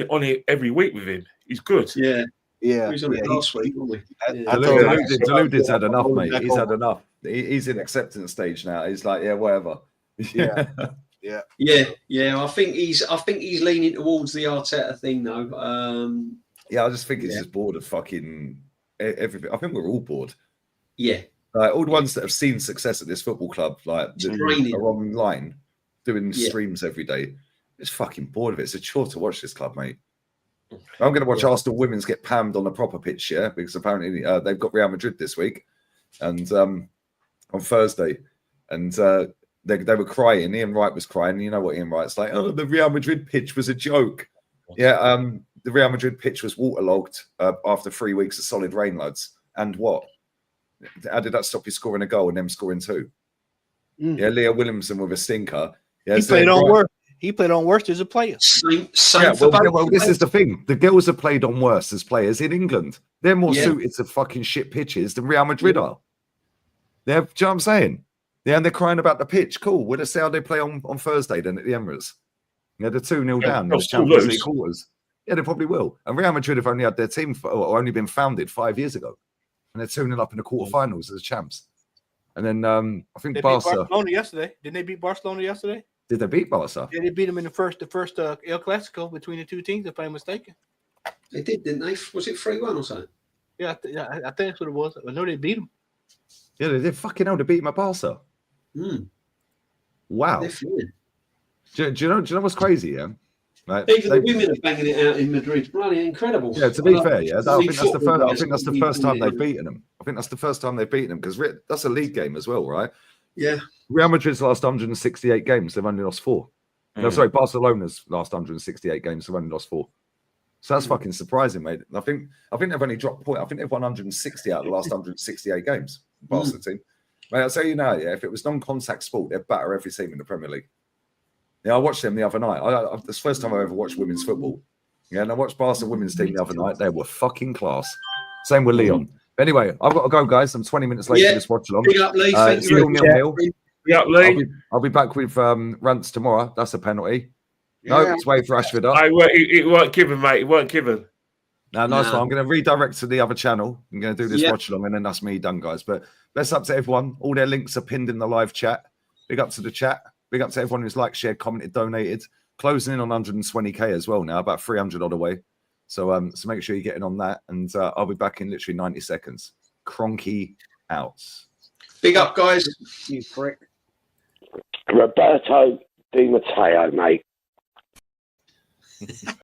on it every week with him. He's good. Yeah. Yeah, He was on it last week, wasn't he? Deluded's had enough, mate. He's had enough. He's in acceptance stage now. He's like, yeah, whatever. Yeah. I think he's leaning towards the Arteta thing though. Yeah, I just think he's just bored of fucking everything. I think we're all bored. Yeah. All the ones that have seen success at this football club, like are online doing streams every day, it's fucking bored of it. It's a chore to watch this club, mate. I'm going to watch Arsenal women's get pammed on the proper pitch, yeah, because apparently they've got Real Madrid this week, and on Thursday, and they were crying. Ian Wright was crying. You know what Ian Wright's like? Oh, the Real Madrid pitch was a joke. Yeah, the Real Madrid pitch was waterlogged after 3 weeks of solid rain, lads. And what? How did that stop you scoring a goal and them scoring two? Yeah, Leah Williamson with a stinker. Yeah, he played on worse. He played on worse as a player. Well, this is the thing. The girls have played on worse as players in England. They're more suited to fucking shit pitches than Real Madrid are. Do you know what I'm saying? Yeah, and they're crying about the pitch. Cool. We'll see how they play on Thursday then at the Emirates. Yeah, they're 2-0 down in the Champions League quarters. Yeah, they probably will. And Real Madrid have only had their team only been founded 5 years ago. And they're 2-0 up in the quarterfinals as champs. And then I think they Barca. Beat Barcelona yesterday. Didn't they beat Barcelona yesterday? Did they beat Barca? Yeah, they beat them in the first El Clasico between the two teams, if I'm mistaken. They did, didn't they? Was it 3-1 or something? Yeah, I think that's what it was. I know they beat them. Yeah, they did. Fucking hell, they beat them at Barca. Wow. Do you know what's crazy? Yeah, right. Even the women are banging it out in Madrid. Bloody incredible. Yeah, to be fair, yeah, I think that's the first time they've beaten them. I think that's the first time they've beaten them because that's a league game as well, right? Yeah. Real Madrid's last 168 games, they've only lost 4. No, sorry, Barcelona's last 168 games, they've only lost 4. So that's fucking surprising, mate. I think they've only dropped point. I think they've won 160 out of the last 168 games. Barca team. Mate, I'll tell you now, yeah, if it was non-contact sport, they'd batter every team in the Premier League. Yeah, I watched them the other night. It's the first time I ever watched women's football. Yeah, and I watched Barca women's team the other night. They were fucking class. Same with Leon. But anyway, I've got to go, guys. I'm 20 minutes late for this watch along. Big up, Lee. Thank you. I'll be back with Rants tomorrow. That's a penalty. No, it's way for Rashford up. It weren't given, mate. It weren't given. No, nice one. I'm going to redirect to the other channel. I'm going to do this watch along, and then that's me done, guys. But bless up to everyone. All their links are pinned in the live chat. Big up to the chat. Big up to everyone who's liked, shared, commented, donated. Closing in on 120k as well now, about 300 odd away. So make sure you're getting on that, and I'll be back in literally 90 seconds. Cronky out. Big up, guys. You prick. Roberto Di Matteo, mate.